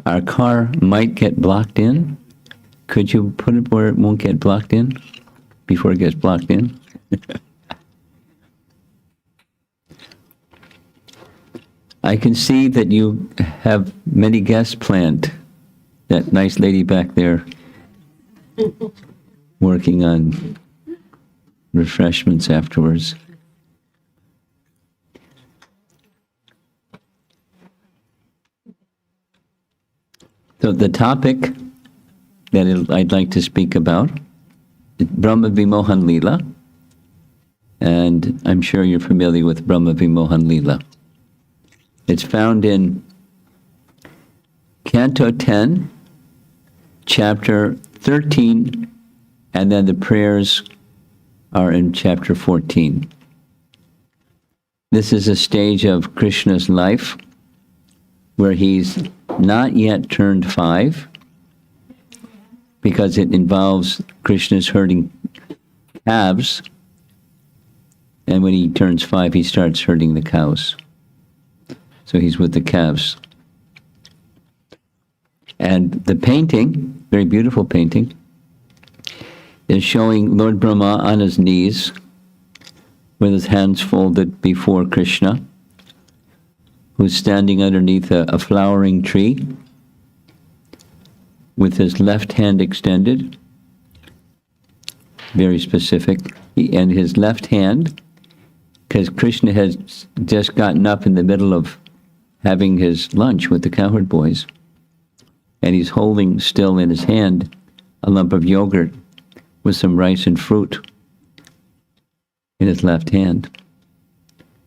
Our car might get blocked in. Could you put it where it won't get blocked in before it gets blocked in? I can see that you have many guests planned. That nice lady back there working on refreshments afterwards. So the topic that I'd like to speak about is Brahma-vimohana Lila, and I'm sure you're familiar with Brahma-vimohana Lila. It's found in Canto 10, Chapter 13, and then the prayers are in Chapter 14. This is a stage of Krishna's life where he's not yet turned 5, because it involves Krishna's herding calves, and when he turns 5, he starts herding the cows. So he's with the calves. And the painting, very beautiful painting, is showing Lord Brahma on his knees with his hands folded before Krishna, who's standing underneath a flowering tree with his left hand extended, very specific, and his left hand, because Krishna has just gotten up in the middle of having his lunch with the cowherd boys, and he's holding still in his hand a lump of yogurt with some rice and fruit in his left hand,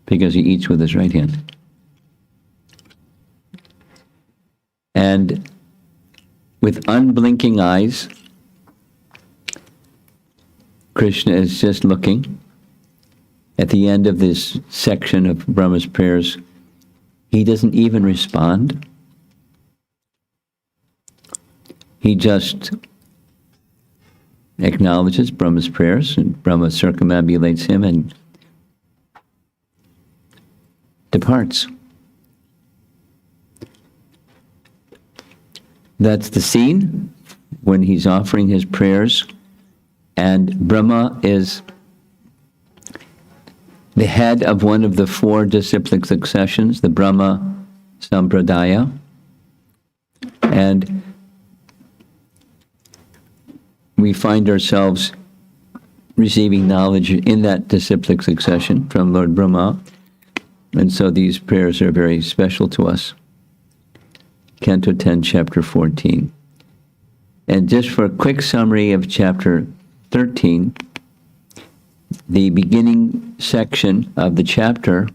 because he eats with his right hand. And with unblinking eyes, Krishna is just looking. At the end of this section of Brahma's prayers, he doesn't even respond. He just acknowledges Brahma's prayers, and Brahma circumambulates him and departs. That's the scene when he's offering his prayers, and Brahma is the head of one of the 4 disciplic successions, the Brahma Sampradaya, and we find ourselves receiving knowledge in that disciplic succession from Lord Brahma, and so these prayers are very special to us. Canto 10, Chapter 14. And just for a quick summary of Chapter 13, the beginning section of the chapter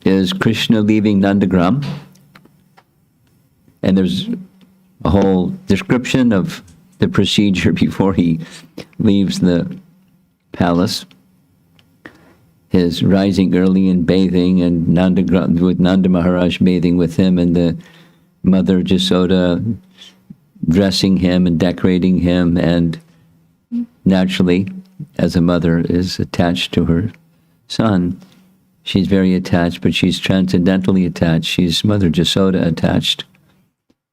is Krishna leaving Nandagram, and there's a whole description of the procedure before he leaves the palace. His rising early and bathing, and with Nanda Maharaj bathing with him, and the mother Jasoda dressing him and decorating him, and naturally, as a mother is attached to her son, she's very attached, but she's transcendentally attached. She's Mother Jasoda attached.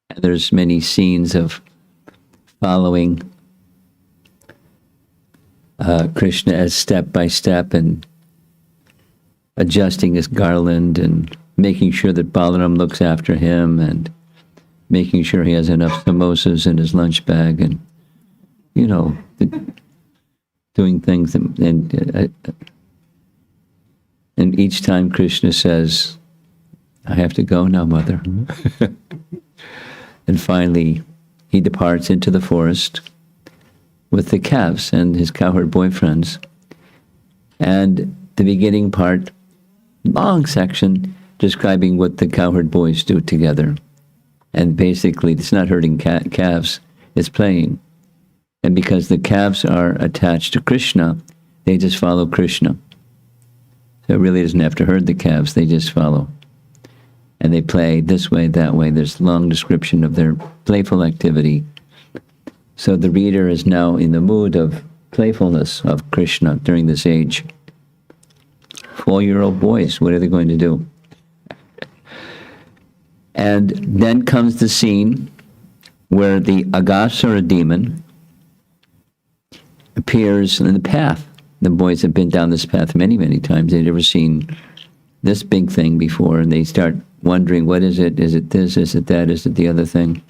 And there's many scenes of following Krishna as step by step, and adjusting his garland, and making sure that Balaram looks after him, and making sure he has enough samosas in his lunch bag, and, you know, doing things. And each time Krishna says, "I have to go now, mother." And finally, he departs into the forest with the calves and his cowherd boyfriends. And the beginning part, long section, describing what the cowherd boys do together. And basically, it's not herding calves, it's playing. And because the calves are attached to Krishna, they just follow Krishna. So it really doesn't have to herd the calves, they just follow. And they play this way, that way. There's a long description of their playful activity. So the reader is now in the mood of playfulness of Krishna during this age. 4-year-old boys, what are they going to do? And then comes the scene where the Aghasura demon appears in the path. The boys have been down this path many, many times. They've never seen this big thing before, and they start wondering, what is it? Is it this? Is it that? Is it the other thing?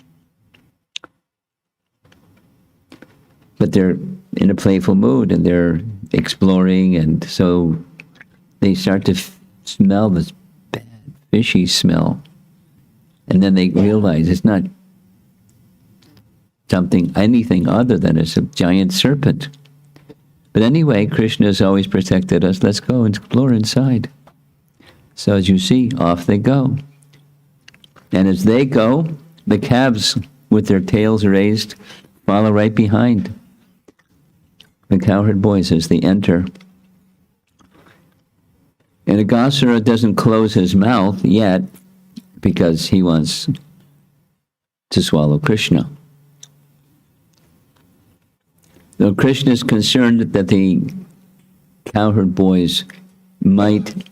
But they're in a playful mood, and they're exploring, and so they start to smell this bad, fishy smell. And then they realize it's not anything other than it's a giant serpent. But anyway, Krishna has always protected us. Let's go and explore inside. So as you see, off they go. And as they go, the calves with their tails raised follow right behind the cowherd boys as they enter. And Aghasura doesn't close his mouth yet because he wants to swallow Krishna. Though Krishna is concerned that the cowherd boys might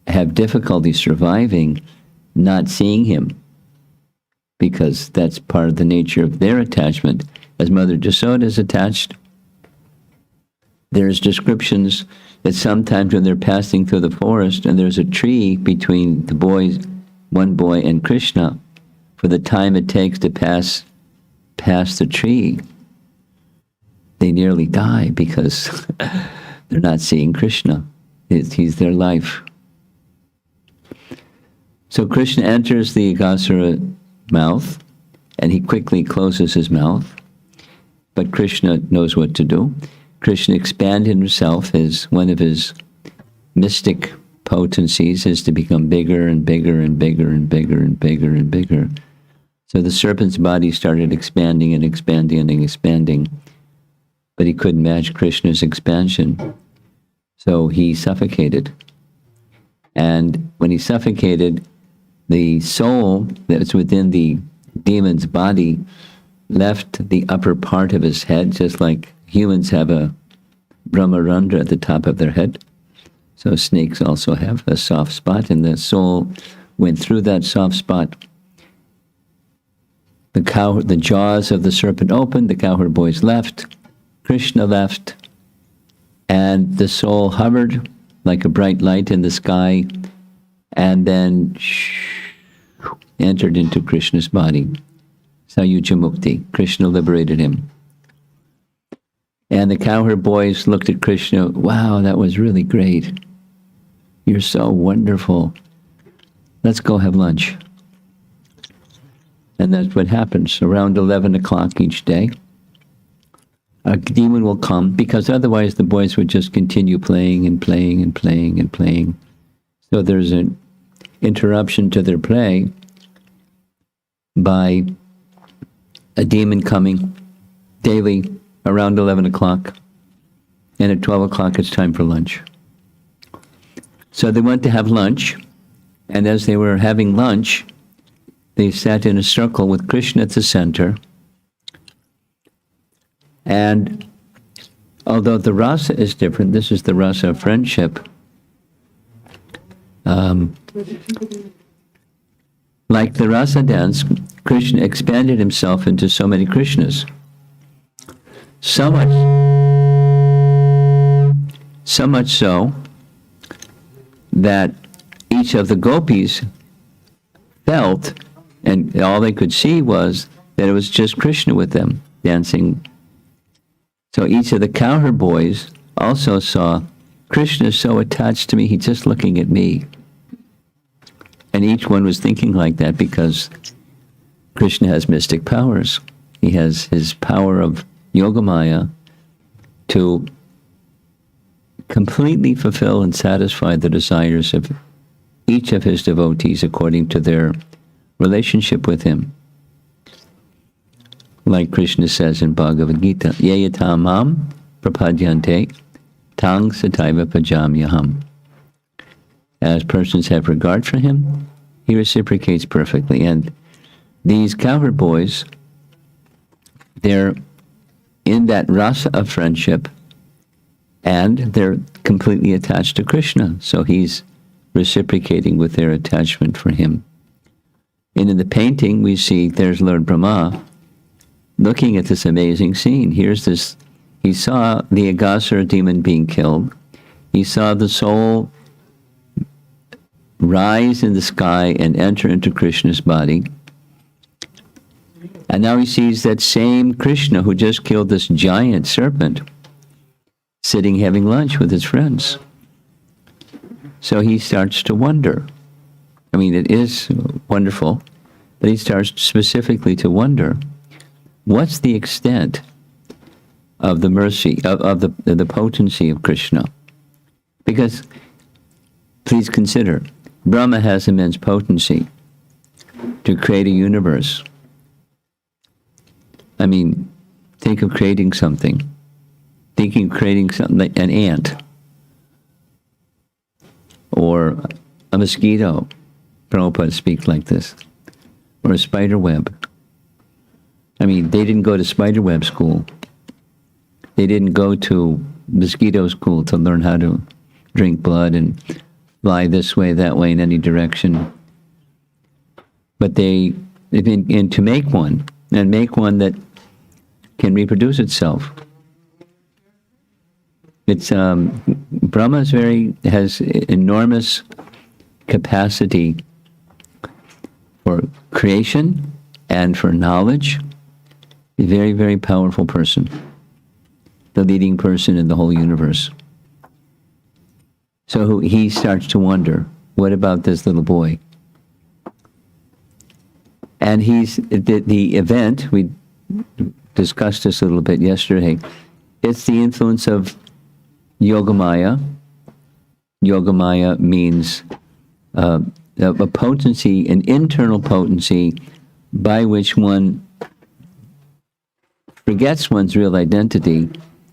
have difficulty surviving not seeing him, because that's part of the nature of their attachment. As Mother Jasoda is attached, there's descriptions that sometimes when they're passing through the forest and there's a tree between the boys, one boy and Krishna, for the time it takes to pass the tree, they nearly die because they're not seeing Krishna. He's their life. So Krishna enters the Aghasura mouth, and he quickly closes his mouth. But Krishna knows what to do. Krishna expanded himself. One of his mystic potencies is to become bigger and bigger and bigger and bigger and bigger and bigger. So the serpent's body started expanding and expanding and expanding, but he couldn't match Krishna's expansion. So he suffocated. And when he suffocated, the soul that was within the demon's body left the upper part of his head, just like humans have a Brahma-randra at the top of their head. So snakes also have a soft spot, and the soul went through that soft spot. The jaws of the serpent opened, the cowherd boys left, Krishna left, and the soul hovered like a bright light in the sky, and then entered into Krishna's body. Sayuja Mukti. Krishna liberated him. And the cowherd boys looked at Krishna, wow, that was really great. You're so wonderful. Let's go have lunch. And that's what happens. Around 11 o'clock each day, a demon will come, because otherwise the boys would just continue playing and playing and playing and playing. So there's an interruption to their play by a demon coming daily around 11 o'clock, and at 12 o'clock it's time for lunch. So they went to have lunch, and as they were having lunch, they sat in a circle with Krishna at the center. And although the rasa is different, this is the rasa of friendship. Like the rasa dance, Krishna expanded himself into so many Krishnas. So much so that each of the gopis felt, and all they could see was that it was just Krishna with them dancing. So each of the cowherd boys also saw, Krishna is so attached to me, he's just looking at me. And each one was thinking like that because Krishna has mystic powers. He has his power of Yogamaya to completely fulfill and satisfy the desires of each of his devotees according to their relationship with him. Like Krishna says in Bhagavad Gita, Yayata mam prapadyante tang sataiva pajamyaham. As persons have regard for him, he reciprocates perfectly. And these cowherd boys, they're in that rasa of friendship, and they're completely attached to Krishna. So he's reciprocating with their attachment for him. And in the painting, we see there's Lord Brahma looking at this amazing scene. Here's this, he saw the Aghasura demon being killed. He saw the soul rise in the sky and enter into Krishna's body. And now he sees that same Krishna who just killed this giant serpent sitting having lunch with his friends. So he starts to wonder. I mean, it is wonderful, but he starts specifically to wonder, what's the extent of the mercy, of the potency of Krishna? Because, please consider, Brahma has immense potency to create a universe. I mean, think of creating something. Thinking of creating something like an ant or a mosquito. Prabhupada speaks like this. Or a spider web. I mean, they didn't go to spider web school. They didn't go to mosquito school to learn how to drink blood and fly this way, that way, in any direction. But they've been to make one, and make one that can reproduce itself. It's Brahma has enormous capacity for creation and for knowledge. A very, very powerful person. The leading person in the whole universe. So he starts to wonder, what about this little boy? And the event, we discussed this a little bit yesterday, it's the influence of Yogamaya. Yogamaya means a potency, an internal potency by which one forgets one's real identity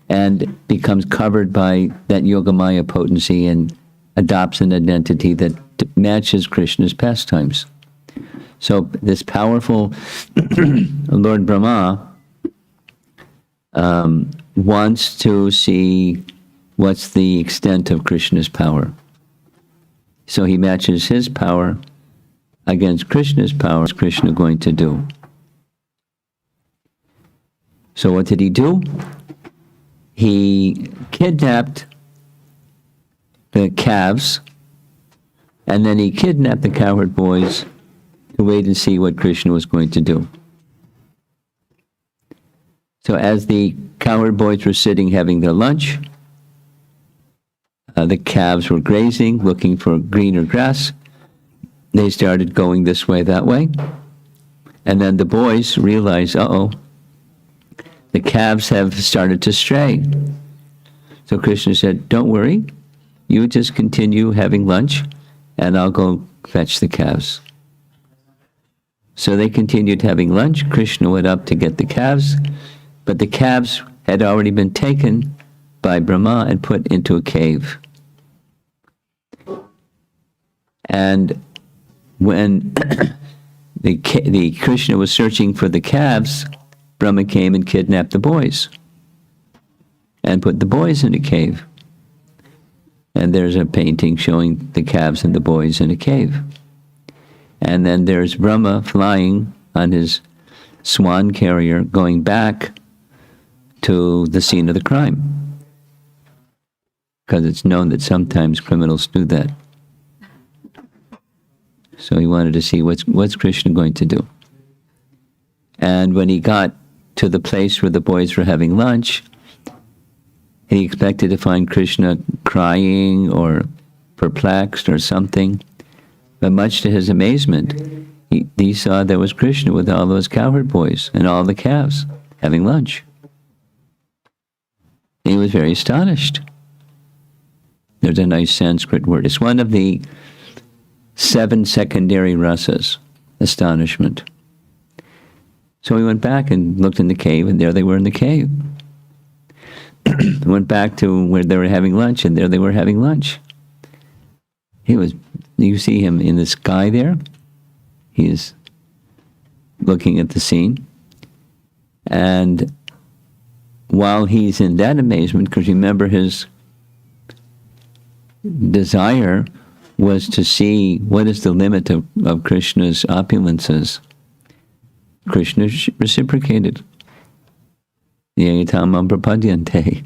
and becomes covered by that Yogamaya potency and adopts an identity that matches Krishna's pastimes. So this powerful Lord Brahma wants to see what's the extent of Krishna's power. So he matches his power against Krishna's power. What's Krishna going to do? So what did he do? He kidnapped the calves, and then he kidnapped the cowherd boys to wait and see what Krishna was going to do. So as the cowherd boys were sitting having their lunch, the calves were grazing, looking for greener grass. They started going this way, that way. And then the boys realized, uh-oh, the calves have started to stray. So Krishna said, don't worry, you just continue having lunch, and I'll go fetch the calves. So they continued having lunch. Krishna went up to get the calves, but the calves had already been taken by Brahma and put into a cave. And when the Krishna was searching for the calves, Brahma came and kidnapped the boys and put the boys in a cave. And there's a painting showing the calves and the boys in a cave. And then there's Brahma flying on his swan carrier going back to the scene of the crime. Because it's known that sometimes criminals do that. So he wanted to see what's Krishna going to do. And when he got to the place where the boys were having lunch, he expected to find Krishna crying or perplexed or something. But much to his amazement, he saw there was Krishna with all those cowherd boys and all the calves having lunch. He was very astonished. There's a nice Sanskrit word. It's one of the 7 secondary rasas, astonishment. So he went back and looked in the cave, and there they were in the cave. Went back to where they were having lunch, and there they were having lunch. You see him in the sky there. He is looking at the scene. And while he's in that amazement, because remember his desire was to see what is the limit of Krishna's opulences. Krishna reciprocated. Yayatamam prapadyante.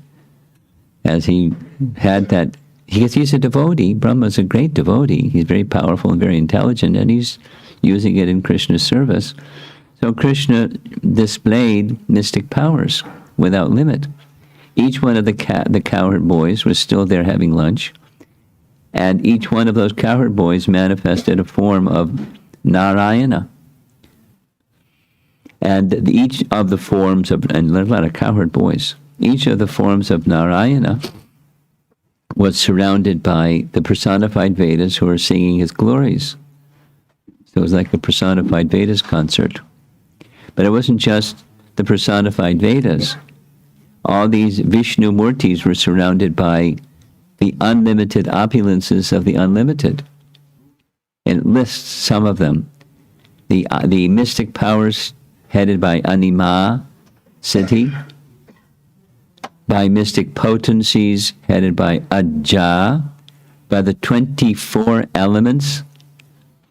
As he had that, because he's a devotee, Brahma's a great devotee. He's very powerful and very intelligent, and he's using it in Krishna's service. So Krishna displayed mystic powers without limit. Each one of the cowherd boys was still there having lunch, and each one of those cowherd boys manifested a form of Narayana. And each of the forms of, and there's a lot of cowherd boys, each of the forms of Narayana was surrounded by the personified Vedas who were singing his glories. So it was like a personified Vedas concert. But it wasn't just the personified Vedas. All these Vishnu Murtis were surrounded by the unlimited opulences of the unlimited. And it lists some of them. The mystic powers headed by Anima Siddhi, by mystic potencies headed by Ajja, by the 24 elements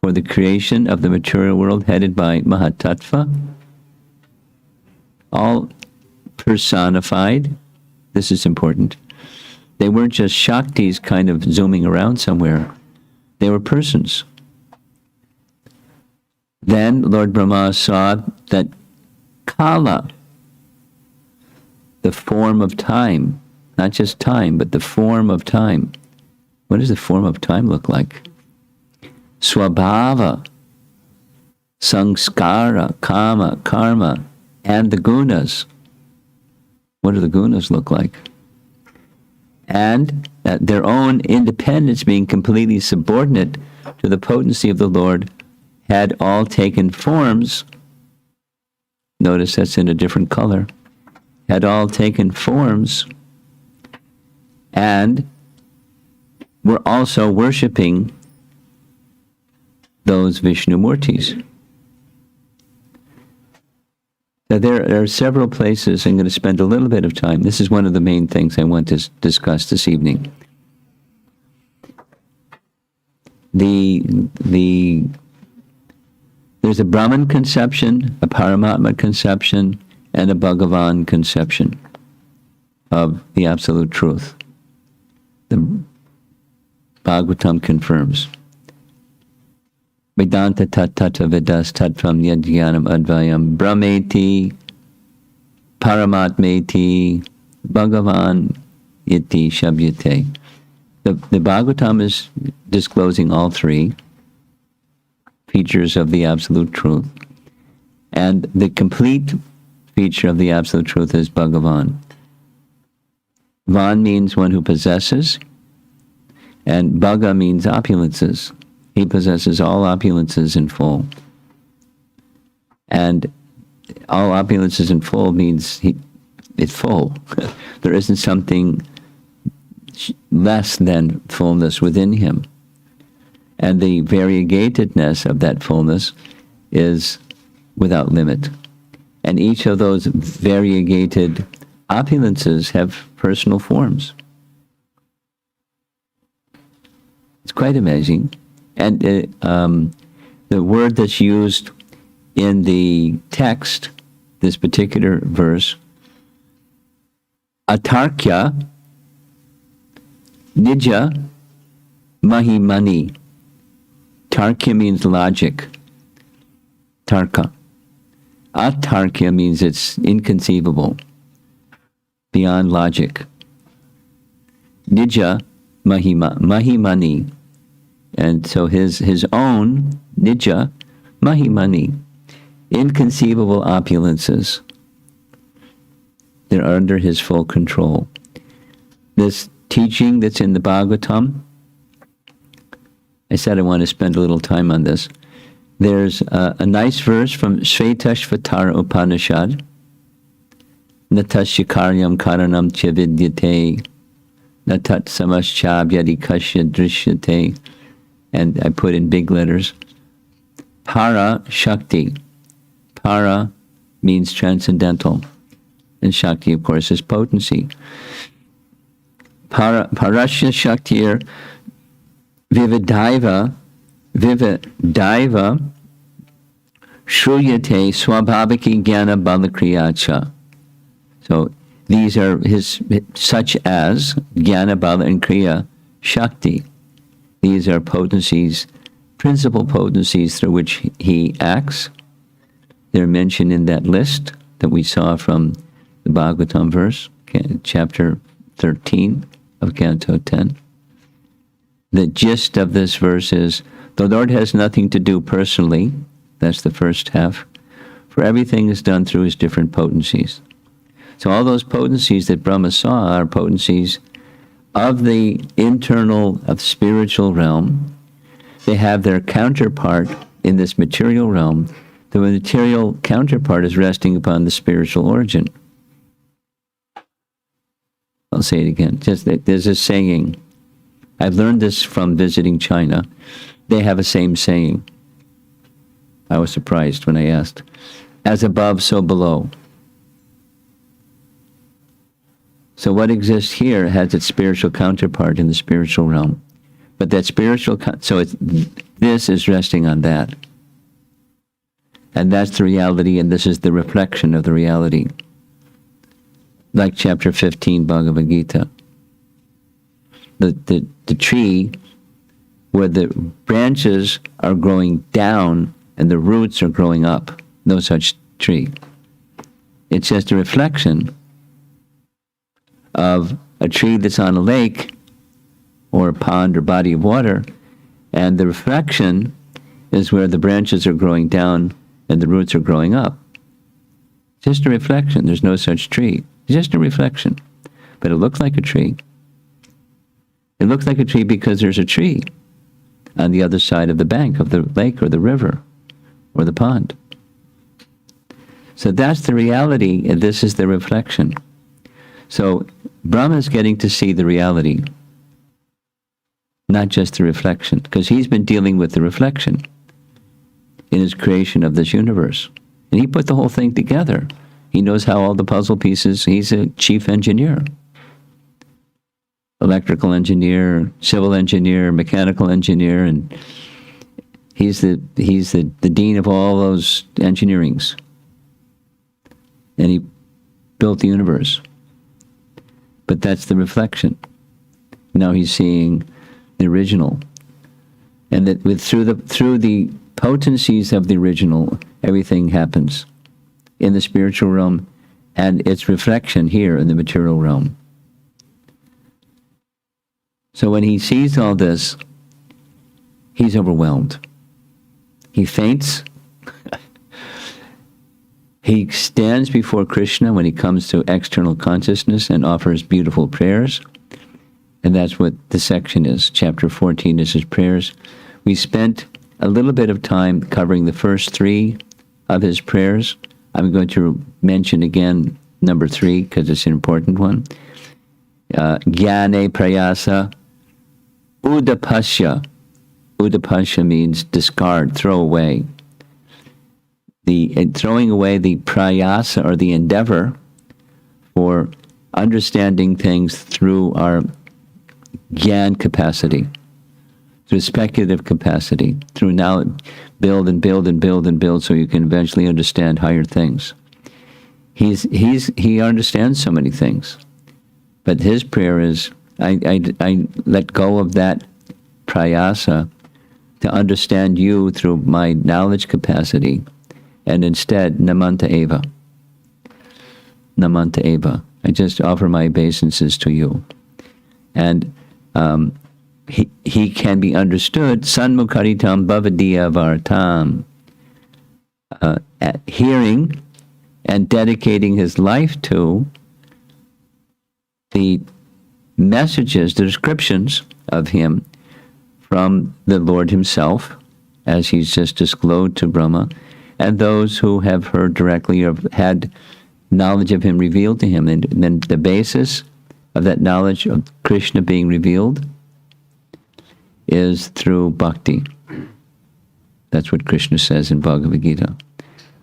for the creation of the material world headed by Mahatattva, all personified. This is important. They weren't just Shaktis kind of zooming around somewhere. They were persons. Then Lord Brahma saw that Kala, the form of time, not just time, but the form of time. What does the form of time look like? Swabhava, Samskara, Kama, Karma, and the gunas. What do the gunas look like? And their own independence, being completely subordinate to the potency of the Lord, had all taken forms. Notice that's in a different color. Had all taken forms and were also worshipping those Vishnu Murtis. Now, there are several places. I'm going to spend a little bit of time. This is one of the main things I want to discuss this evening. There's a Brahman conception, a Paramatma conception, and a Bhagavan conception of the Absolute Truth. The Bhagavatam confirms. Vedanta tat vedas tattvam yad jnanam advayam brahmeti paramatmeti bhagavan iti shabdyate. The Bhagavatam is disclosing all three features of the Absolute Truth. And the complete feature of the Absolute Truth is Bhagavan. Van means one who possesses, and Bhaga means opulences. He possesses all opulences in full. And all opulences in full means it's full. There isn't something less than fullness within him. And the variegatedness of that fullness is without limit. And each of those variegated opulences have personal forms. It's quite amazing. And the word that's used in the text, this particular verse, atarkya, nija, mahimani. Tarkya means logic. Tarka. Atarkya means it's inconceivable, beyond logic. Nija, mahimani. And so his own, nija, mahimani, inconceivable opulences, they're under his full control. This teaching that's in the Bhagavatam, I said I want to spend a little time on this. There's a nice verse from Shvetashvatara Upanishad, Natasya karyam karanam cha vidyate, natat samaschabhyadi kashya drishyate. And I put in big letters, Para Shakti. Para means transcendental, and Shakti, of course, is potency. Parasya Shaktir Vividaiva Shruyate Swabhaviki Jnana Balakriyacha. So these are his, such as Jnana Bala and Kriya Shakti. These are potencies, principal potencies through which he acts. They're mentioned in that list that we saw from the Bhagavatam verse, chapter 13 of Canto 10. The gist of this verse is, the Lord has nothing to do personally, that's the first half, for everything is done through his different potencies. So all those potencies that Brahma saw are potencies of the internal, of spiritual realm. They have their counterpart in this material realm. The material counterpart is resting upon the spiritual origin. I'll say it again. Just there's a saying. I've learned this from visiting China. They have a same saying. I was surprised when I asked. As above, so below. So what exists here has its spiritual counterpart in the spiritual realm. But that spiritual, this is resting on that. And that's the reality, and this is the reflection of the reality. Like chapter 15, Bhagavad Gita. The tree where the branches are growing down and the roots are growing up. No such tree. It's just a reflection of a tree that's on a lake or a pond or body of water, and the reflection is where the branches are growing down and the roots are growing up. Just a reflection. There's no such tree. It's just a reflection. But it looks like a tree. It looks like a tree because there's a tree on the other side of the bank of the lake or the river or the pond. So that's the reality, and this is the reflection. So Brahma is getting to see the reality, not just the reflection, because he's been dealing with the reflection in his creation of this universe. And he put the whole thing together. He knows how all the puzzle pieces, he's a chief engineer. Electrical engineer, civil engineer, mechanical engineer, and he's the dean of all those engineerings. And he built the universe. But that's the reflection. Now he's seeing the original. And that through the potencies of the original, everything happens in the spiritual realm and its reflection here in the material realm. So when he sees all this, he's overwhelmed. He faints. He stands before Krishna when he comes to external consciousness and offers beautiful prayers. And that's what the section is. Chapter 14 is his prayers. We spent a little bit of time covering the first three of his prayers. I'm going to mention again number 3 because it's an important one. Jnane prayasa udapasya. Udapasya means discard, throw away. Throwing away the prayasa, or the endeavor for understanding things through our jnana capacity, through speculative capacity, through now build and build and build and build so you can eventually understand higher things. He understands so many things, but his prayer is, I let go of that prayasa to understand you through my knowledge capacity, and instead, namanta eva. Namanta eva. I just offer my obeisances to you. And he can be understood, sanmukaritam bhavadiya vartam, hearing and dedicating his life to the messages, the descriptions of him from the Lord himself, as he's just disclosed to Brahma, and those who have heard directly or had knowledge of him revealed to him. And then the basis of that knowledge of Krishna being revealed is through bhakti. That's what Krishna says in Bhagavad Gita.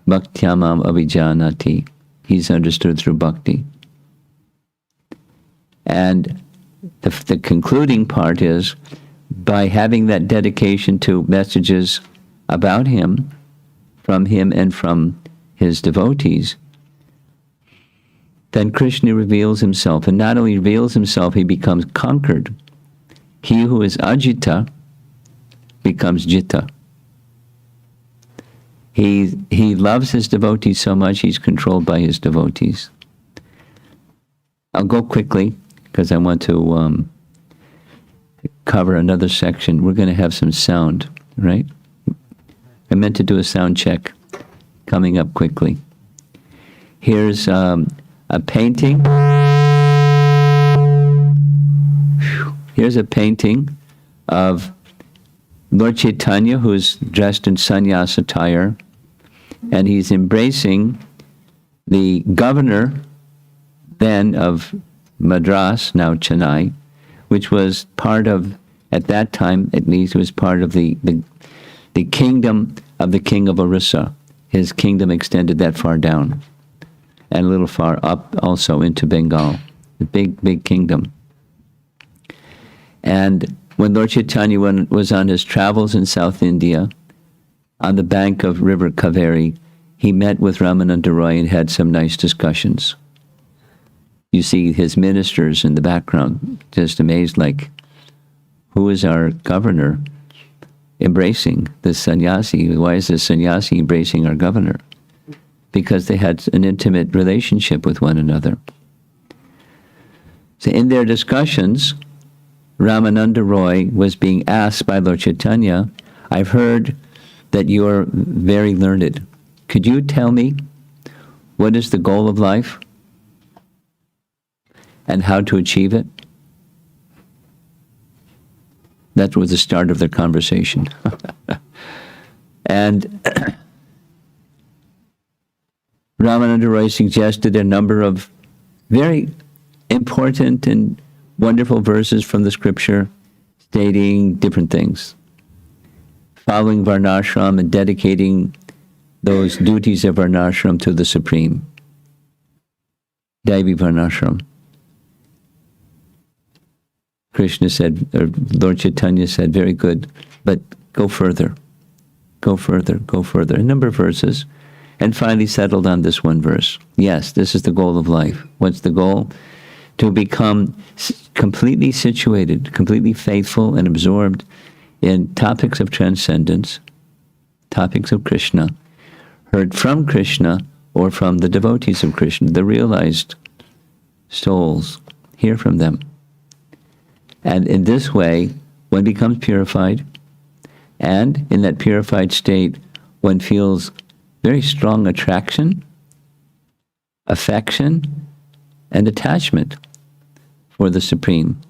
Bhaktyamam avijanati. He's understood through bhakti. And the concluding part is, by having that dedication to messages about him, from him and from his devotees, then Krishna reveals himself. And not only reveals himself, he becomes conquered. He who is ajita becomes jita. He loves his devotees so much, he's controlled by his devotees. I'll go quickly, because I want to cover another section. We're going to have some sound, right? I meant to do a sound check coming up quickly. Here's a painting. Here's a painting of Lord Caitanya, who's dressed in sannyas attire, and he's embracing the governor then of Madras, now Chennai, which was part of, at that time at least, was part of the kingdom of the king of Orissa. His kingdom extended that far down, and a little far up also into Bengal, the big kingdom. And when Lord Caitanya was on his travels in South India, on the bank of River Kaveri, he met with Ramananda Roy and had some nice discussions. You see his ministers in the background, just amazed, like, who is our governor embracing this sannyasi? Why is this sannyasi embracing our governor? Because they had an intimate relationship with one another. So in their discussions, Ramananda Roy was being asked by Lord Caitanya, I've heard that you're very learned. Could you tell me what is the goal of life and how to achieve it? That was the start of their conversation. And Ramananda Roy suggested a number of very important and wonderful verses from the scripture stating different things. Following Varnashram and dedicating those duties of Varnashram to the Supreme. Daivi Varnashram. Krishna said, or Lord Caitanya said, very good, but go further. Go further, go further. A number of verses. And finally settled on this one verse. Yes, this is the goal of life. What's the goal? To become completely situated, completely faithful and absorbed in topics of transcendence, topics of Krishna, heard from Krishna or from the devotees of Krishna, the realized souls. Hear from them. And in this way, one becomes purified, and in that purified state, one feels very strong attraction, affection, and attachment for the Supreme.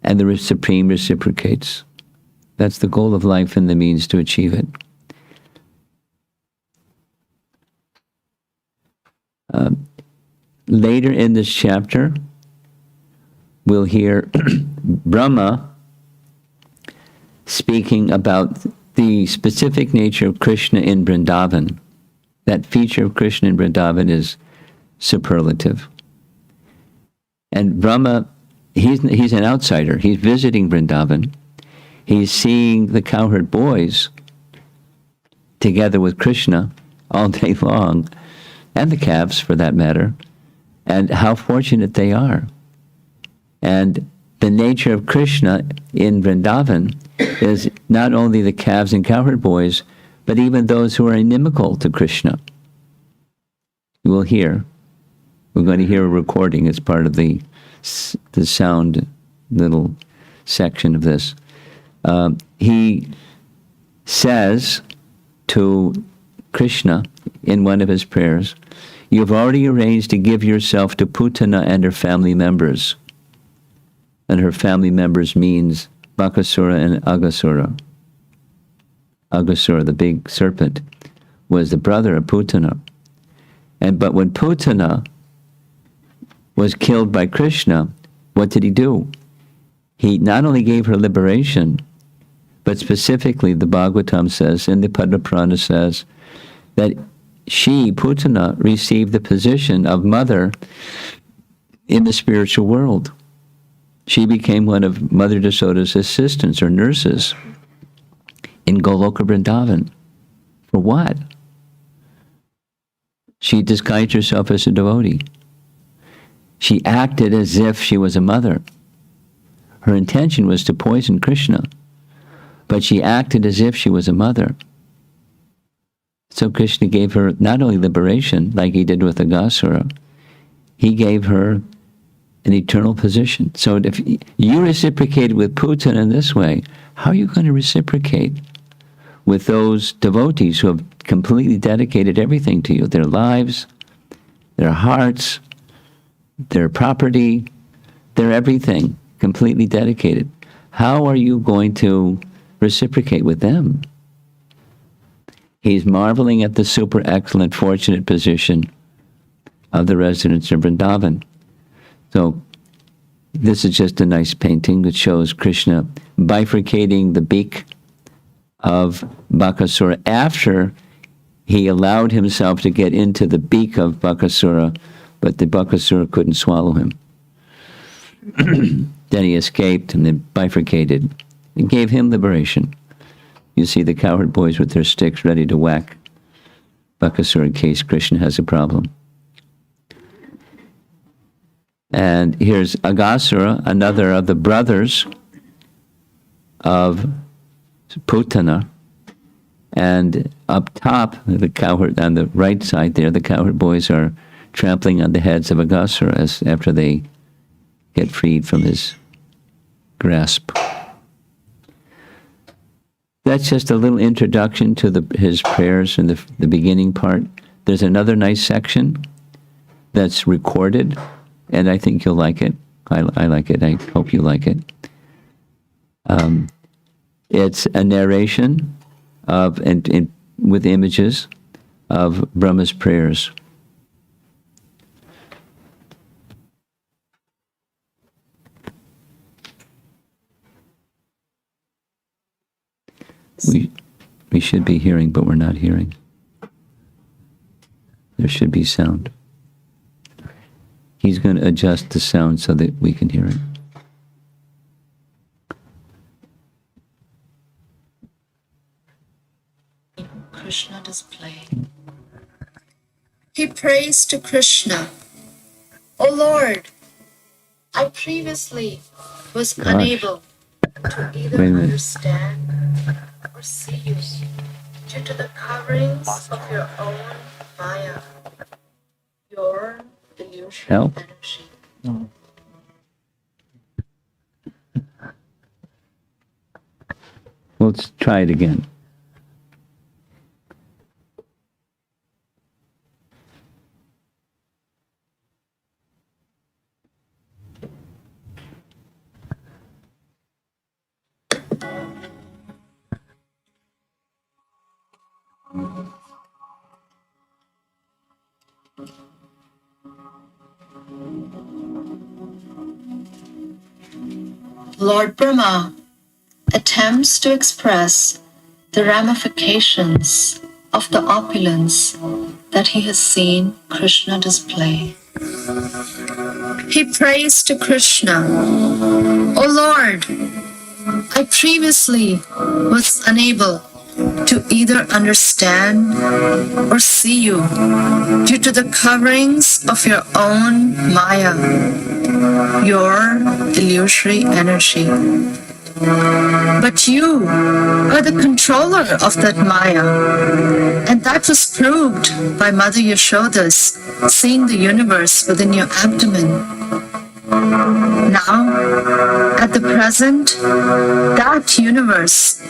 And the Supreme reciprocates. That's the goal of life and the means to achieve it. Later in this chapter, we'll hear Brahma speaking about the specific nature of Krishna in Vrindavan. That feature of Krishna in Vrindavan is superlative. And Brahma, he's an outsider. He's visiting Vrindavan. He's seeing the cowherd boys together with Krishna all day long, and the calves for that matter, and how fortunate they are. And the nature of Krishna in Vrindavan is not only the calves and cowherd boys, but even those who are inimical to Krishna. You will hear. We're going to hear a recording as part of the sound little section of this. He says to Krishna in one of his prayers, "You've already arranged to give yourself to Putana and her family members." And her family members means Bakasura and Aghasura. Aghasura, the big serpent, was the brother of Putana. But when Putana was killed by Krishna, what did he do? He not only gave her liberation, but specifically the Bhagavatam says, and the Padma says, that she, Putana, received the position of mother in the spiritual world. She became one of Mother Yasoda's assistants or nurses in Goloka Vrindavan. For what? She disguised herself as a devotee. She acted as if she was a mother. Her intention was to poison Krishna, but she acted as if she was a mother. So Krishna gave her not only liberation, like he did with Aghasura, he gave her an eternal position. So if you reciprocated with Putin in this way, how are you going to reciprocate with those devotees who have completely dedicated everything to you? Their lives, their hearts, their property, their everything, completely dedicated. How are you going to reciprocate with them? He's marveling at the super excellent, fortunate position of the residents of Vrindavan. So this is just a nice painting that shows Krishna bifurcating the beak of Aghasura after he allowed himself to get into the beak of Aghasura, but the Aghasura couldn't swallow him. Then he escaped and then bifurcated and gave him liberation. You see the cowherd boys with their sticks ready to whack Aghasura in case Krishna has a problem. And here's Aghasura, another of the brothers of Putana. And up top, the cowherd, on the right side there, the cowherd boys are trampling on the heads of Aghasura as after they get freed from his grasp. That's just a little introduction to his prayers in the beginning part. There's another nice section that's recorded, and I think you'll like it. I like it. I hope you like it. It's a narration of and with images of Brahma's prayers. We should be hearing, but we're not hearing. There should be sound. He's going to adjust the sound so that we can hear it. Krishna display. He prays to Krishna. O Lord, I previously was unable to either understand or see you due to the coverings of your own Maya, your delusional energy. Let's try it again. Lord Brahma attempts to express the ramifications of the opulence that he has seen Krishna display. He prays to Krishna, O Lord, I previously was unable to either understand or see you due to the coverings of your own Maya, your illusory energy. But you are the controller of that Maya, and that was proved by Mother Yashoda's seeing the universe within your abdomen. Now, at the present, that universe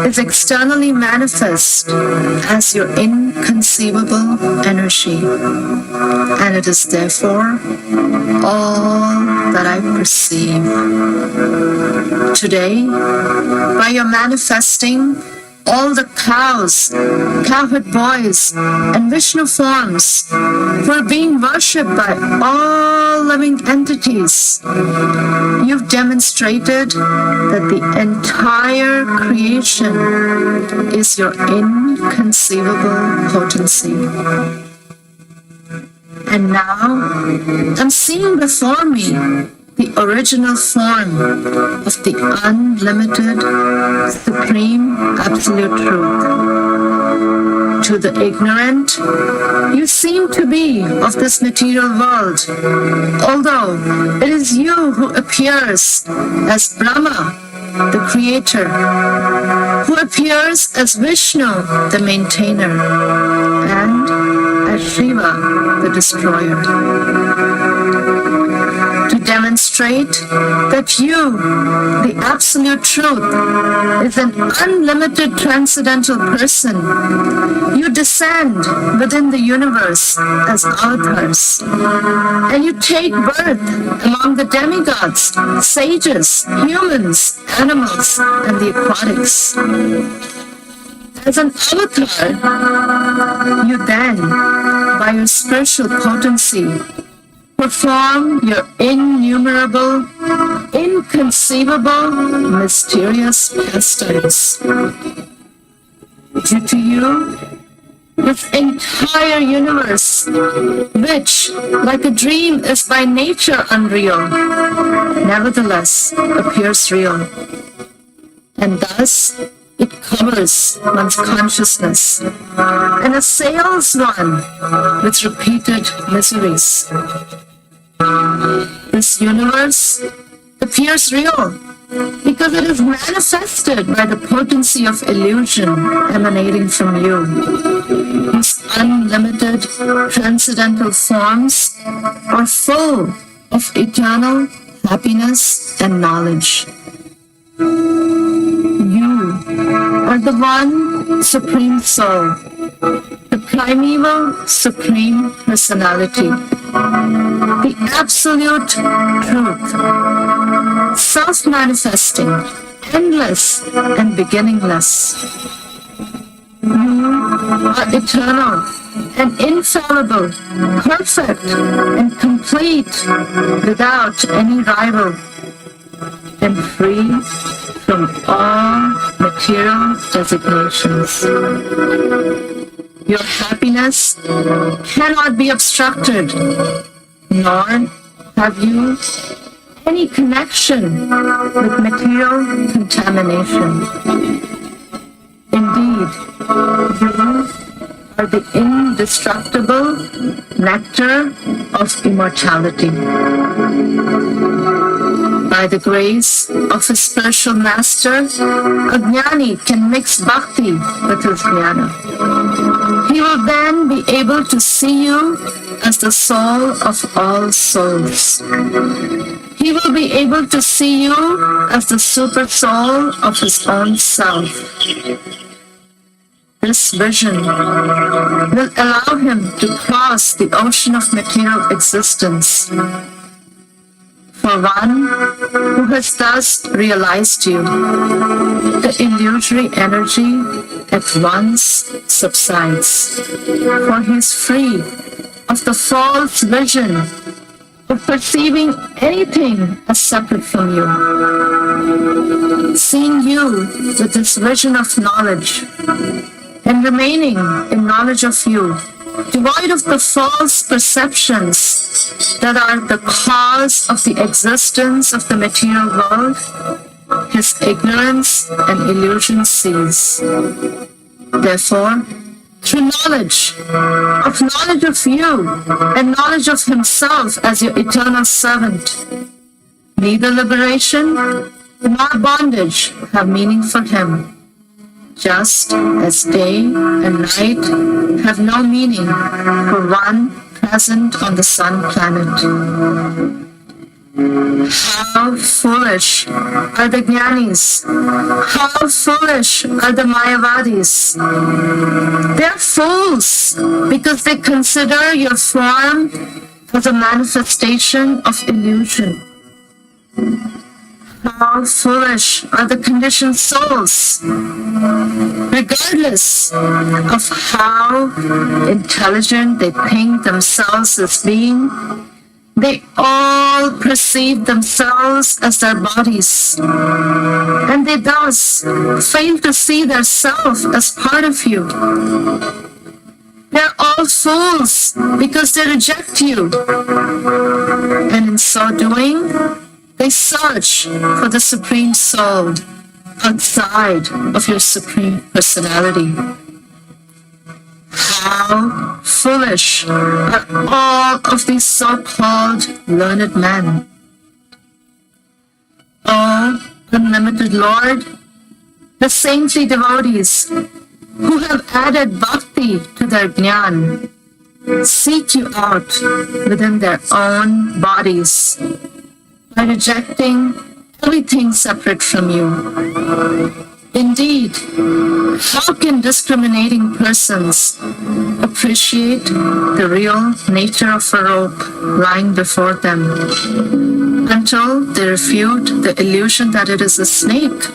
is externally manifest as your inconceivable energy, and it is therefore all that I perceive. Today, by your manifesting all the cows, cowherd boys, and Vishnu forms who are being worshipped by all living entities, you've demonstrated that the entire creation is your inconceivable potency. And now, I'm seeing before me the original form of the unlimited, supreme, absolute truth. To the ignorant, you seem to be of this material world, although it is you who appears as Brahma, the creator, who appears as Vishnu, the maintainer, and as Shiva, the destroyer. To demonstrate that you, the absolute truth, is an unlimited transcendental person, you descend within the universe as avatars, and you take birth among the demigods, sages, humans, animals, and the aquatics. As an avatar, you then, by your spiritual potency, perform your innumerable, inconceivable, mysterious pastimes. Due to you, this entire universe, which, like a dream, is by nature unreal, nevertheless appears real. And thus, it covers one's consciousness and assails one with repeated miseries. This universe appears real because it is manifested by the potency of illusion emanating from you, whose unlimited transcendental forms are full of eternal happiness and knowledge. You are the one Supreme Soul, the primeval Supreme Personality, the Absolute Truth, self-manifesting, endless and beginningless. You are eternal and infallible, perfect and complete, without any rival, and free from all material designations. Your happiness cannot be obstructed, nor have you any connection with material contamination. Indeed, you are the indestructible nectar of immortality. By the grace of his spiritual master, a jnani can mix bhakti with his jnana. He will then be able to see you as the soul of all souls. He will be able to see you as the super soul of his own self. This vision will allow him to cross the ocean of material existence. For one who has thus realized you, the illusory energy at once subsides, for he is free of the false vision of perceiving anything as separate from you. Seeing you with this vision of knowledge, and remaining in knowledge of you, devoid of the false perceptions that are the cause of the existence of the material world, his ignorance and illusion cease. Therefore, through knowledge of you and knowledge of himself as your eternal servant, neither liberation nor bondage have meaning for him, just as day and night have no meaning for one present on the sun planet. How foolish are the jnanis! How foolish are the mayavadis! They are fools because they consider your form as a manifestation of illusion. How foolish are the conditioned souls! Regardless of how intelligent they think themselves as being, they all perceive themselves as their bodies, and they thus fail to see their self as part of you. They're all fools because they reject you, and in so doing, They search for the Supreme Soul outside of your Supreme Personality. How foolish are all of these so-called learned men. O unlimited Lord, the saintly devotees who have added bhakti to their jnana seek you out within their own bodies by rejecting everything separate from you. Indeed, how can discriminating persons appreciate the real nature of a rope lying before them until they refute the illusion that it is a snake?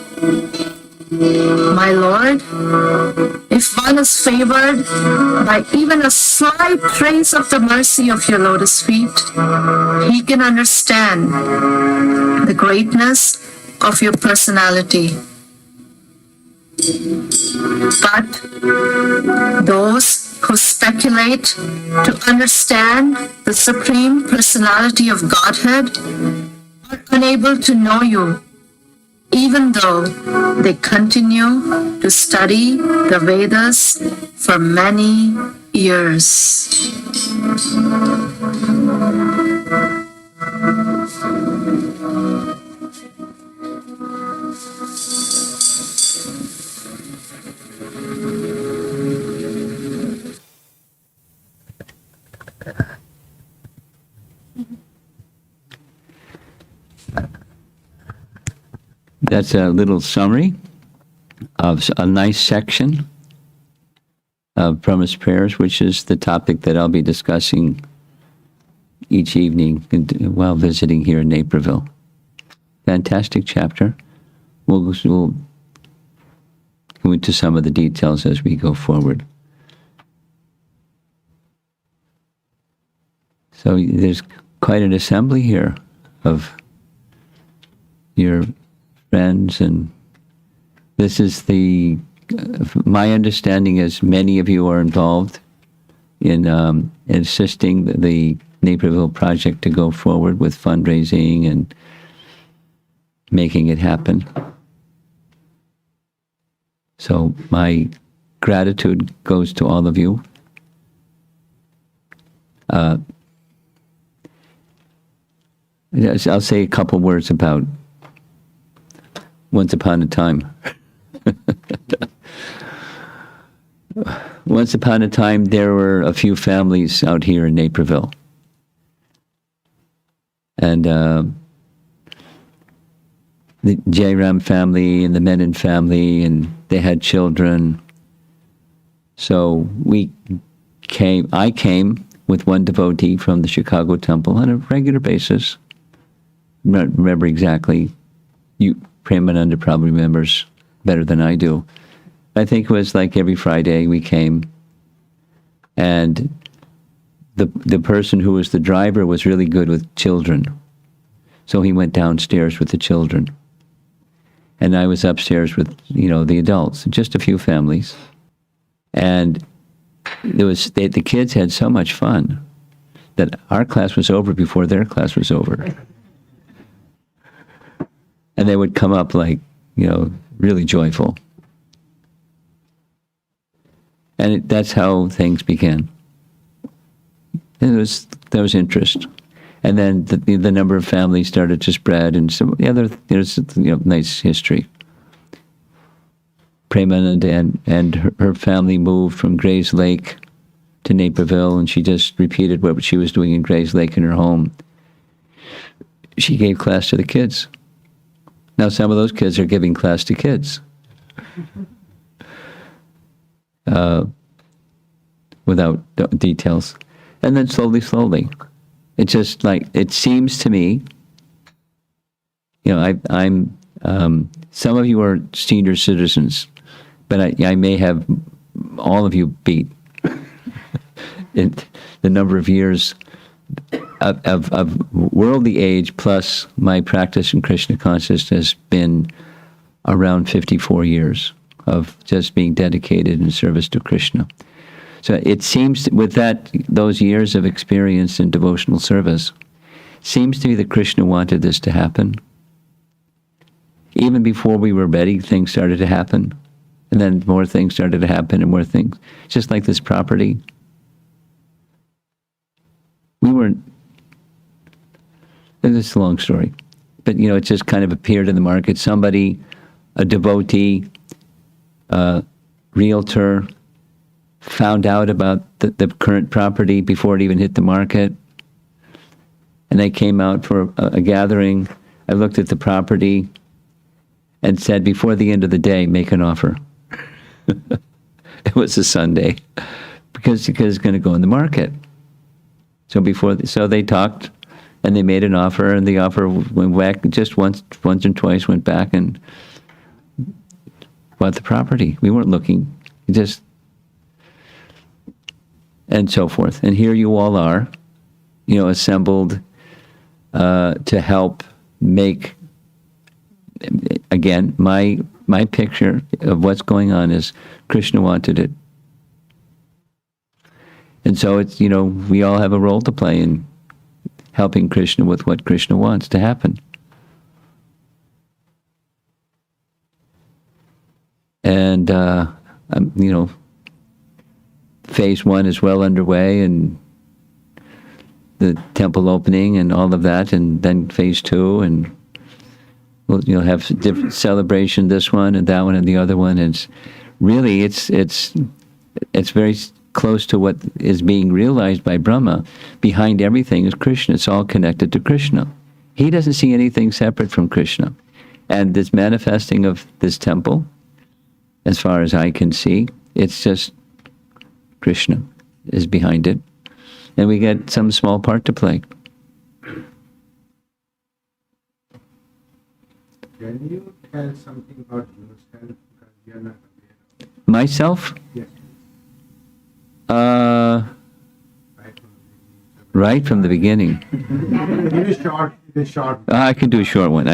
My Lord, if one is favored by even a slight trace of the mercy of your lotus feet, he can understand the greatness of your personality. But those who speculate to understand the Supreme Personality of Godhead are unable to know you, even though they continue to study the Vedas for many years. That's a little summary of a nice section of Brahma's prayers, which is the topic that I'll be discussing each evening while visiting here in Naperville. Fantastic chapter. We'll go into some of the details as we go forward. So there's quite an assembly here of your friends, and this is my understanding is many of you are involved in assisting the Naperville project to go forward with fundraising and making it happen. So my gratitude goes to all of you. Yes, I'll say a couple words about once upon a time. Once upon a time, there were a few families out here in Naperville. And the Jairam family and the Menon family, and they had children. So I came with one devotee from the Chicago temple on a regular basis. I don't remember exactly. Premananda probably remembers better than I do. I think it was like every Friday we came, and the person who was the driver was really good with children. So he went downstairs with the children. And I was upstairs with, the adults, just a few families. And the kids had so much fun that our class was over before their class was over. And they would come up really joyful. And that's how things began. And there was interest. And then the number of families started to spread, and there's nice history. Premananda and her family moved from Grays Lake to Naperville, and she just repeated what she was doing in Grays Lake in her home. She gave class to the kids. Now some of those kids are giving class to kids. Without details. And then slowly. It's just it seems to me, I'm, some of you are senior citizens, but I may have all of you beat in the number of years of worldly age, plus my practice in Krishna consciousness has been around 54 years of just being dedicated in service to Krishna. So it seems with those years of experience in devotional service, Seems to me that Krishna wanted this to happen. Even before we were ready, things started to happen. And then more things started to happen and more things. Just like this property. We weren't, this is a long story. But, it just kind of appeared in the market. Somebody, a devotee, realtor, found out about the current property before it even hit the market. And they came out for a gathering. I looked at the property and said, before the end of the day, make an offer. It was a Sunday, because it's going to go in the market. So they talked, and they made an offer, and the offer went back just once and twice, went back and bought the property. We weren't looking, and so forth. And here you all are, assembled to help make, again, my picture of what's going on is Krishna wanted it. And so it's, we all have a role to play in helping Krishna with what Krishna wants to happen. And, phase 1 is well underway, and the temple opening and all of that, and then phase 2, and we'll have different celebration, this one and that one and the other one. It's really, it's very close to what is being realized by Brahma. Behind everything is Krishna. It's all connected to Krishna. He doesn't see anything separate from Krishna. And this manifesting of this temple, as far as I can see, it's just Krishna is behind it. And we get some small part to play. Can you tell something about yourself, because we are not aware? Myself? Yes. Right from the beginning. It is short. I can do a short one.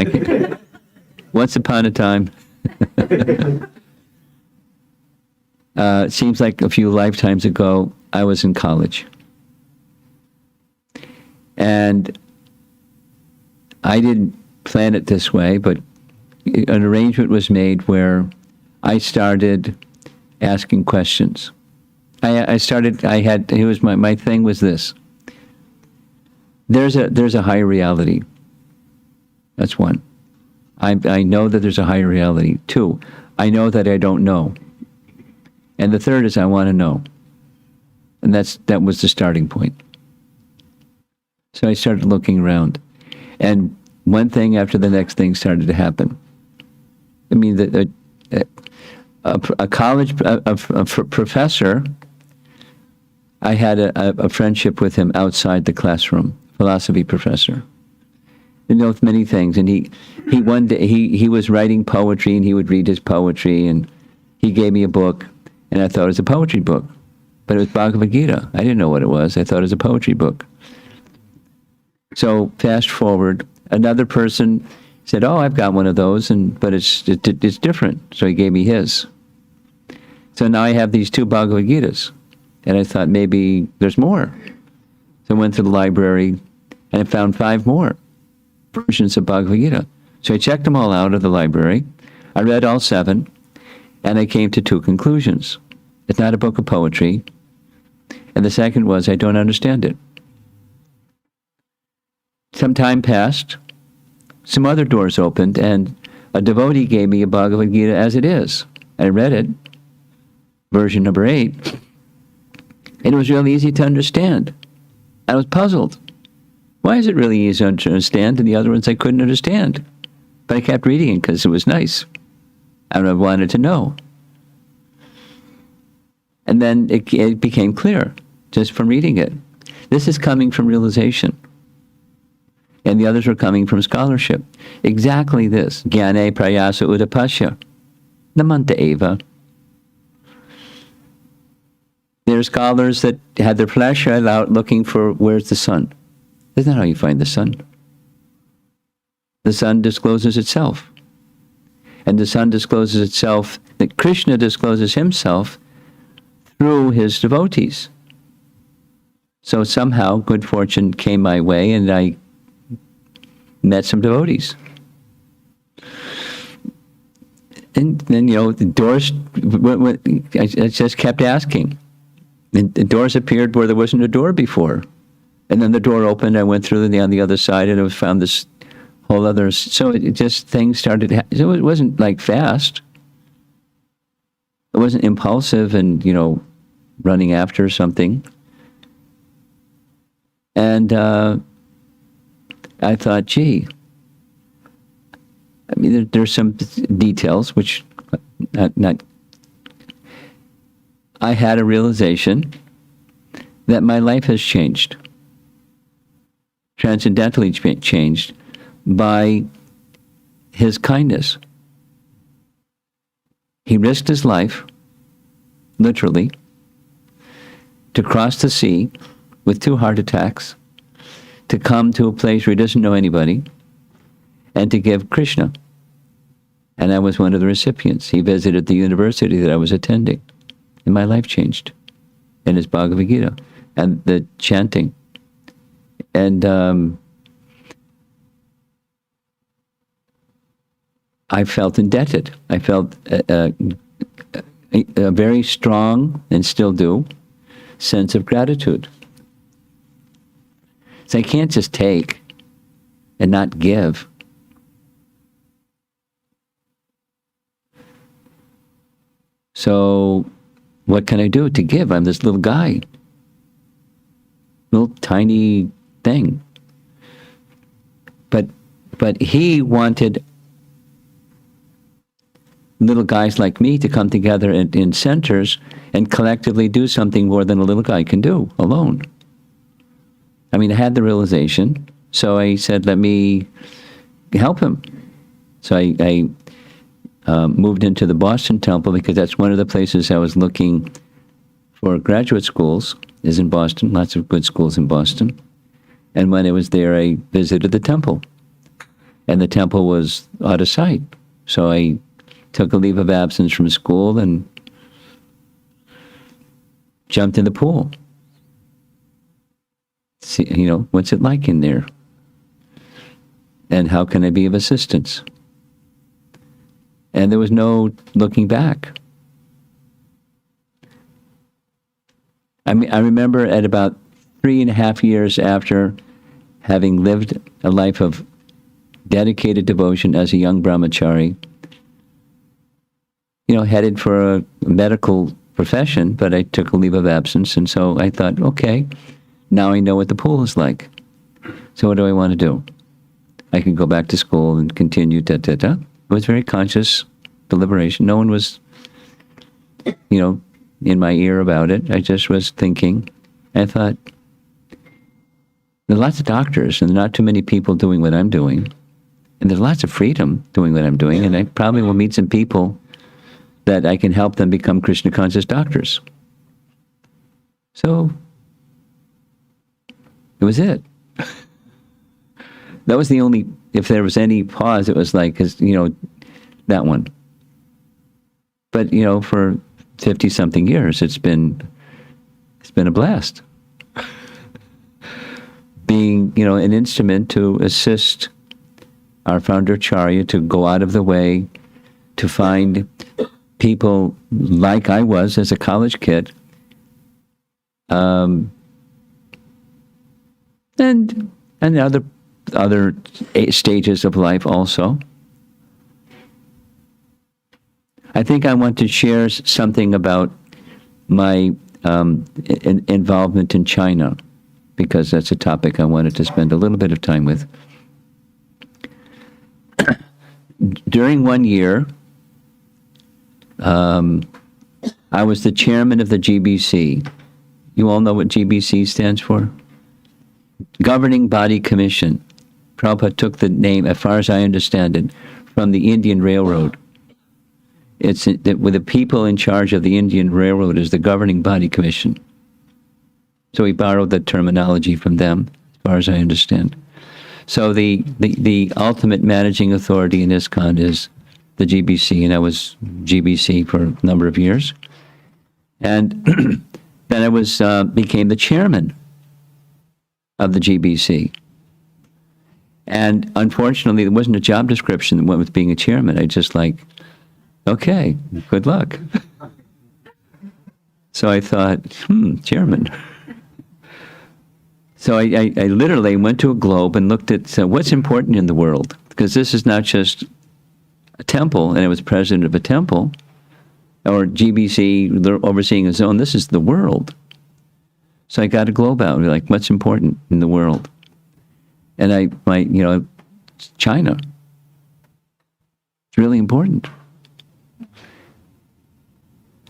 Once upon a time. It seems like a few lifetimes ago, I was in college. And I didn't plan it this way, but an arrangement was made where I started asking questions. My thing was this. There's a higher reality. That's one. I know that there's a higher reality. 2, I know that I don't know. And the third is I want to know. And that was the starting point. So I started looking around. And one thing after the next thing started to happen. I mean, a college professor, I had a friendship with him outside the classroom, philosophy professor. With many things. And he one day, he was writing poetry, and he would read his poetry, and he gave me a book, and I thought it was a poetry book. But it was Bhagavad Gita. I didn't know what it was. I thought it was a poetry book. So fast forward, another person said, "Oh, I've got one of those, but it's different." So he gave me his. So now I have these 2 Bhagavad Gitas, and I thought maybe there's more. So I went to the library, and I found 5 more versions of Bhagavad Gita. So I checked them all out of the library. I read all 7, and I came to 2 conclusions. It's not a book of poetry, and the second was I don't understand it. Some time passed, some other doors opened, and a devotee gave me a Bhagavad Gita as it is. I read it, version number 8, and it was really easy to understand. I was puzzled. Why is it really easy to understand, and the other ones I couldn't understand? But I kept reading it because it was nice, and I wanted to know. And then it became clear, just from reading it. This is coming from realization. And the others were coming from scholarship. Exactly this. Jnane prayasa udapasya. Namanta eva. There are scholars that had their flashlight out looking for where's the sun. Isn't that how you find the sun? The sun discloses itself. And the sun discloses itself, that Krishna discloses himself through his devotees. So somehow good fortune came my way, and I met some devotees. And then, the doors, I just kept asking. And the doors appeared where there wasn't a door before. And then the door opened, I went through on the other side, and I found this whole other, so it just, things started, so it wasn't like fast. It wasn't impulsive and, running after something. And I thought, gee, I mean, there's some details which not. I had a realization that my life has changed, transcendentally changed by his kindness. He risked his life, literally, to cross the sea with 2 heart attacks, to come to a place where he doesn't know anybody, and to give Krishna. And I was one of the recipients. He visited the university that I was attending, and my life changed in his Bhagavad Gita and the chanting. And I felt indebted. I felt a very strong, and still do, sense of gratitude. So I can't just take and not give. So what can I do to give? I'm this little guy, little tiny thing. But he wanted little guys like me to come together in centers and collectively do something more than a little guy can do alone. I mean, I had the realization, so I said, let me help him. So I moved into the Boston Temple because that's one of the places I was looking for graduate schools, is in Boston, lots of good schools in Boston. And when I was there, I visited the temple. And the temple was out of sight. So I took a leave of absence from school and jumped in the pool. See, what's it like in there? And how can I be of assistance? And there was no looking back. I mean, I remember at about 3.5 years after having lived a life of dedicated devotion as a young brahmachari, headed for a medical profession, but I took a leave of absence, and so I thought, okay, now I know what the pool is like. So what do I want to do? I can go back to school and continue, It was very conscious deliberation. No one was, in my ear about it. I just was thinking. I thought, there are lots of doctors, and there are not too many people doing what I'm doing. And there's lots of freedom doing what I'm doing, and I probably will meet some people that I can help them become Krishna conscious doctors. So, it was it. That was the only, if there was any pause, it was like, because, that one. But, for 50-something years, it's been a blast. Being, an instrument to assist our founder Acharya to go out of the way to find people like I was as a college kid, and other stages of life also. I think I want to share something about my involvement in China, because that's a topic I wanted to spend a little bit of time with. During one year, I was the chairman of the GBC. You all know what GBC stands for? Governing Body Commission. Prabhupada took the name, as far as I understand it, from the Indian Railroad. It's with the people in charge of the Indian Railroad is the Governing Body Commission. So he borrowed that terminology from them, as far as I understand. So the ultimate managing authority in ISKCON is the GBC, and I was GBC for a number of years. And then I became the chairman of the GBC. And unfortunately, there wasn't a job description that went with being a chairman. I just like, okay, good luck. So I thought, chairman. So I literally went to a globe and looked at what's important in the world. Because this is not just a temple, and I was president of a temple, or GBC overseeing a zone. This is the world. So I got a globe out, like, what's important in the world? And China. It's really important.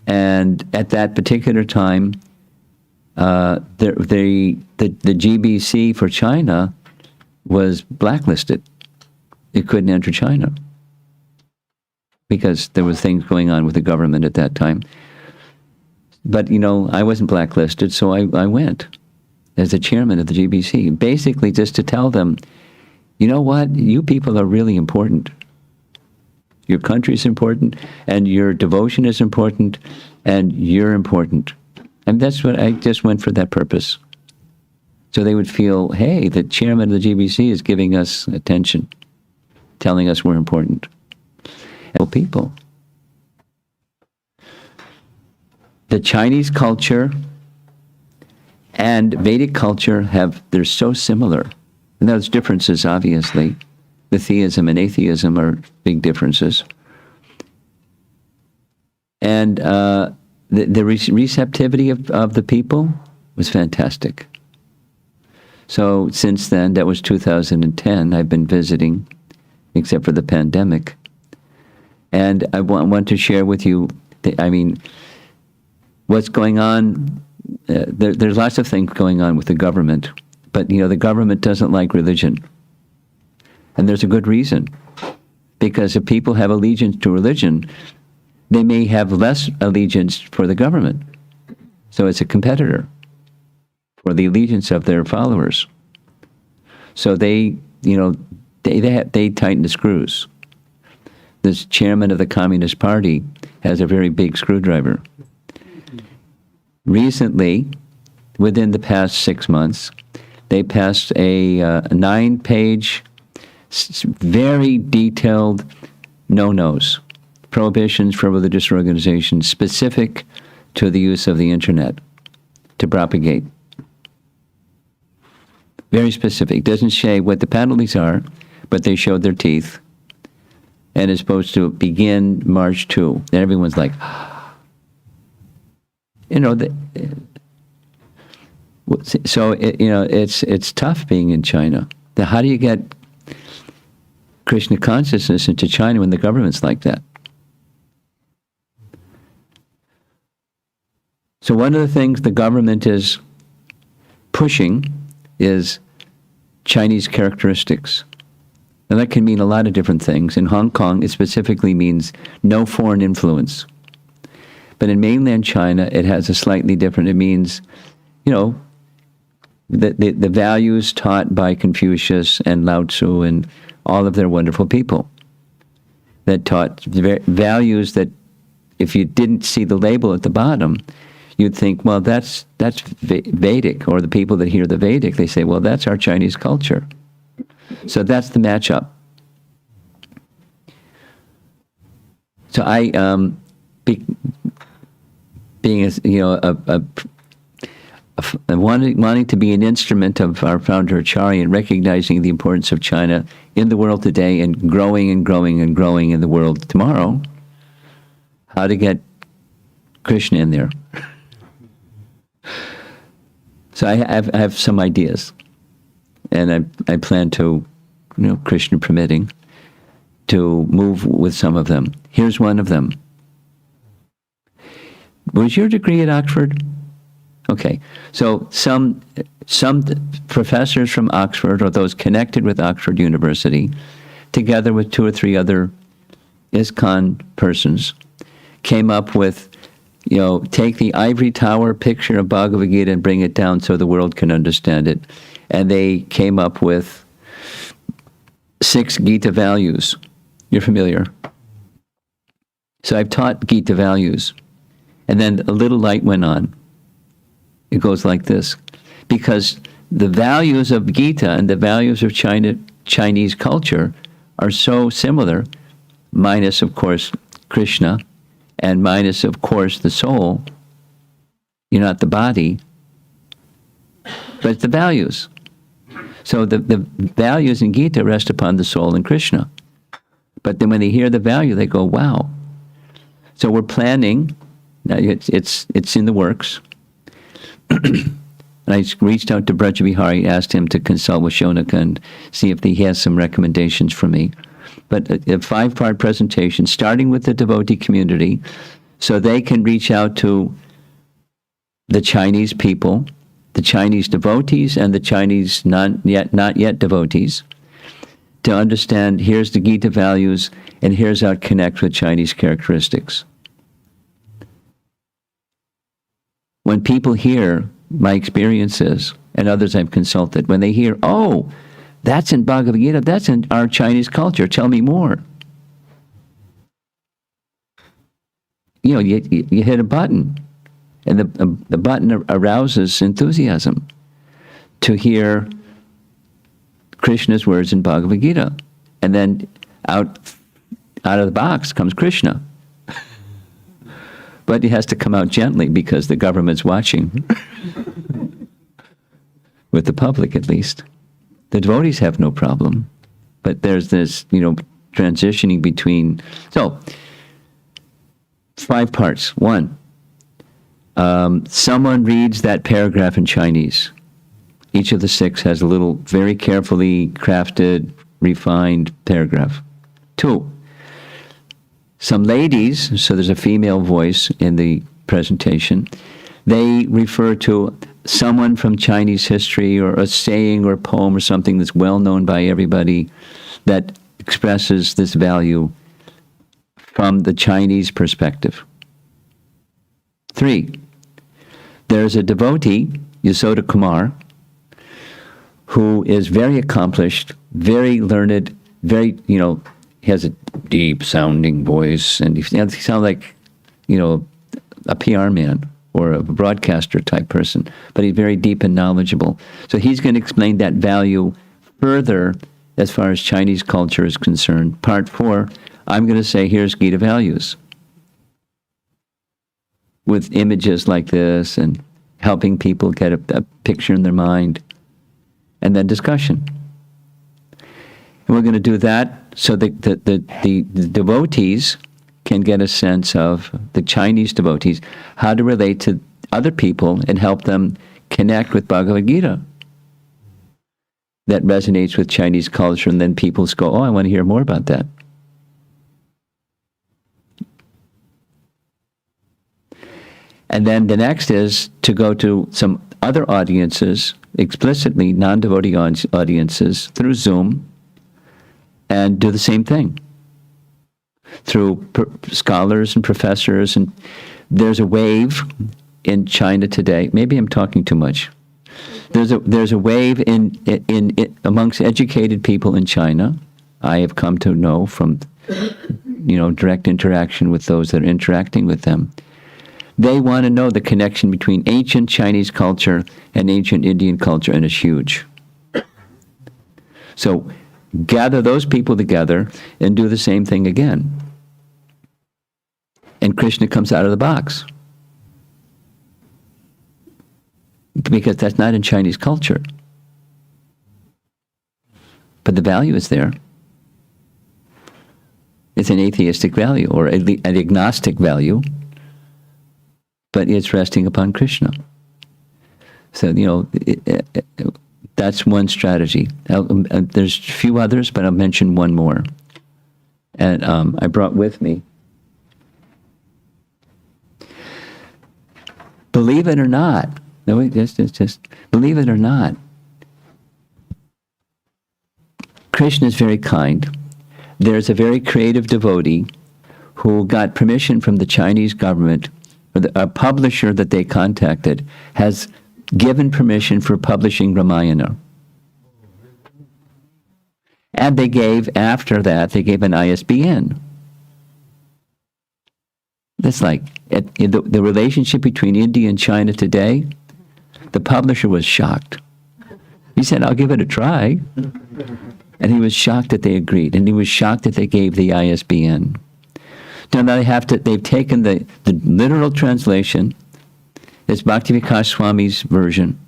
And at that particular time, the GBC for China was blacklisted. It couldn't enter China because there was things going on with the government at that time. But, I wasn't blacklisted, so I went as the chairman of the GBC, basically just to tell them, you know what, you people are really important. Your country is important, and your devotion is important, and you're important. And that's what I just went for that purpose. So they would feel, hey, the chairman of the GBC is giving us attention, telling us we're important. And people. The Chinese culture and Vedic culture they're so similar. And those differences, obviously. The theism and atheism are big differences. And the receptivity of the people was fantastic. So since then, that was 2010, I've been visiting, except for the pandemic. And I want to share with you, what's going on. There's lots of things going on with the government, but the government doesn't like religion. And there's a good reason. Because if people have allegiance to religion, they may have less allegiance for the government. So it's a competitor for the allegiance of their followers. So they tighten the screws. This chairman of the Communist Party has a very big screwdriver. Recently, within the past 6 months, they passed a 9-page, very detailed no-nos, prohibitions for religious organizations specific to the use of the internet to propagate. Very specific. Doesn't say what the penalties are, but they showed their teeth. And it's supposed to begin March 2. And everyone's like, so it's tough being in China. How do you get Krishna consciousness into China when the government's like that? So one of the things the government is pushing is Chinese characteristics. And that can mean a lot of different things. In Hong Kong, it specifically means no foreign influence. But in mainland China, it has a slightly different, it means, the values taught by Confucius and Lao Tzu and all of their wonderful people that taught values that if you didn't see the label at the bottom, you'd think, well, that's Vedic, or the people that hear the Vedic, they say, well, that's our Chinese culture. So that's the matchup. So I, being wanting to be an instrument of our founder Acharya and recognizing the importance of China in the world today and growing and growing and growing in the world tomorrow, how to get Krishna in there. So I have some ideas, and I plan to, Krishna permitting, to move with some of them. Here's one of them. Was your degree at Oxford? Okay, so some professors from Oxford, or those connected with Oxford University, together with 2 or 3 other ISKCON persons, came up with, take the ivory tower picture of Bhagavad Gita and bring it down so the world can understand it. And they came up with 6 Gita values. You're familiar? So I've taught Gita values. And then a little light went on. It goes like this. Because the values of Gita and the values of Chinese culture are so similar, minus, of course, Krishna, and minus, of course, the soul. You're not the body, but it's the values. So the values in Gita rest upon the soul and Krishna. But then when they hear the value, they go, wow. So we're planning, it's in the works. And I reached out to Brajabihari, asked him to consult with Shonaka and see if he has some recommendations for me. But a 5-part presentation, starting with the devotee community, so they can reach out to the Chinese people, the Chinese devotees, and the Chinese not yet devotees, to understand here's the Gita values and here's how to connect with Chinese characteristics. When people hear my experiences and others I've consulted, when they hear, oh, that's in Bhagavad Gita, that's in our Chinese culture, tell me more. You know, you hit a button, and the button arouses enthusiasm to hear Krishna's words in Bhagavad Gita. And then out of the box comes Krishna. But it has to come out gently because the government's watching. With the public, at least. The devotees have no problem. But there's this, transitioning between. So, 5 parts. 1, someone reads that paragraph in Chinese. Each of the 6 has a little, very carefully crafted, refined paragraph. 2, some ladies, so there's a female voice in the presentation, they refer to someone from Chinese history or a saying or poem or something that's well known by everybody that expresses this value from the Chinese perspective. 3, there's a devotee, Yasoda Kumar, who is very accomplished, very learned, very, has a deep sounding voice, and he sounds like, a PR man or a broadcaster type person, but he's very deep and knowledgeable. So he's going to explain that value further as far as Chinese culture is concerned. Part 4, I'm going to say, here's Gita values, with images like this and helping people get a picture in their mind, and then discussion. And we're going to do that so that the devotees can get a sense of, the Chinese devotees, how to relate to other people and help them connect with Bhagavad Gita that resonates with Chinese culture, and then people go, oh, I want to hear more about that. And then the next is to go to some other audiences, explicitly non-devotee audiences, through Zoom, and do the same thing through scholars and professors. And there's a wave in China today. Maybe I'm talking too much. There's a wave in amongst educated people in China. I have come to know from direct interaction with those that are interacting with them. They want to know the connection between ancient Chinese culture and ancient Indian culture, and it's huge. So gather those people together and do the same thing again. And Krishna comes out of the box. Because that's not in Chinese culture. But the value is there. It's an atheistic value, or an agnostic value, but it's resting upon Krishna. So, that's one strategy. There's a few others, but I'll mention one more. And I brought with me, believe it or not, just believe it or not, Krishna is very kind. There's a very creative devotee who got permission from the Chinese government, or a publisher that they contacted has given permission for publishing Ramayana. And they gave, after that, they gave an ISBN. That's like, the relationship between India and China today, the publisher was shocked. He said, I'll give it a try. And he was shocked that they agreed, and he was shocked that they gave the ISBN. Now they've taken the literal translation, it's Bhakti-Vikas Swami's version,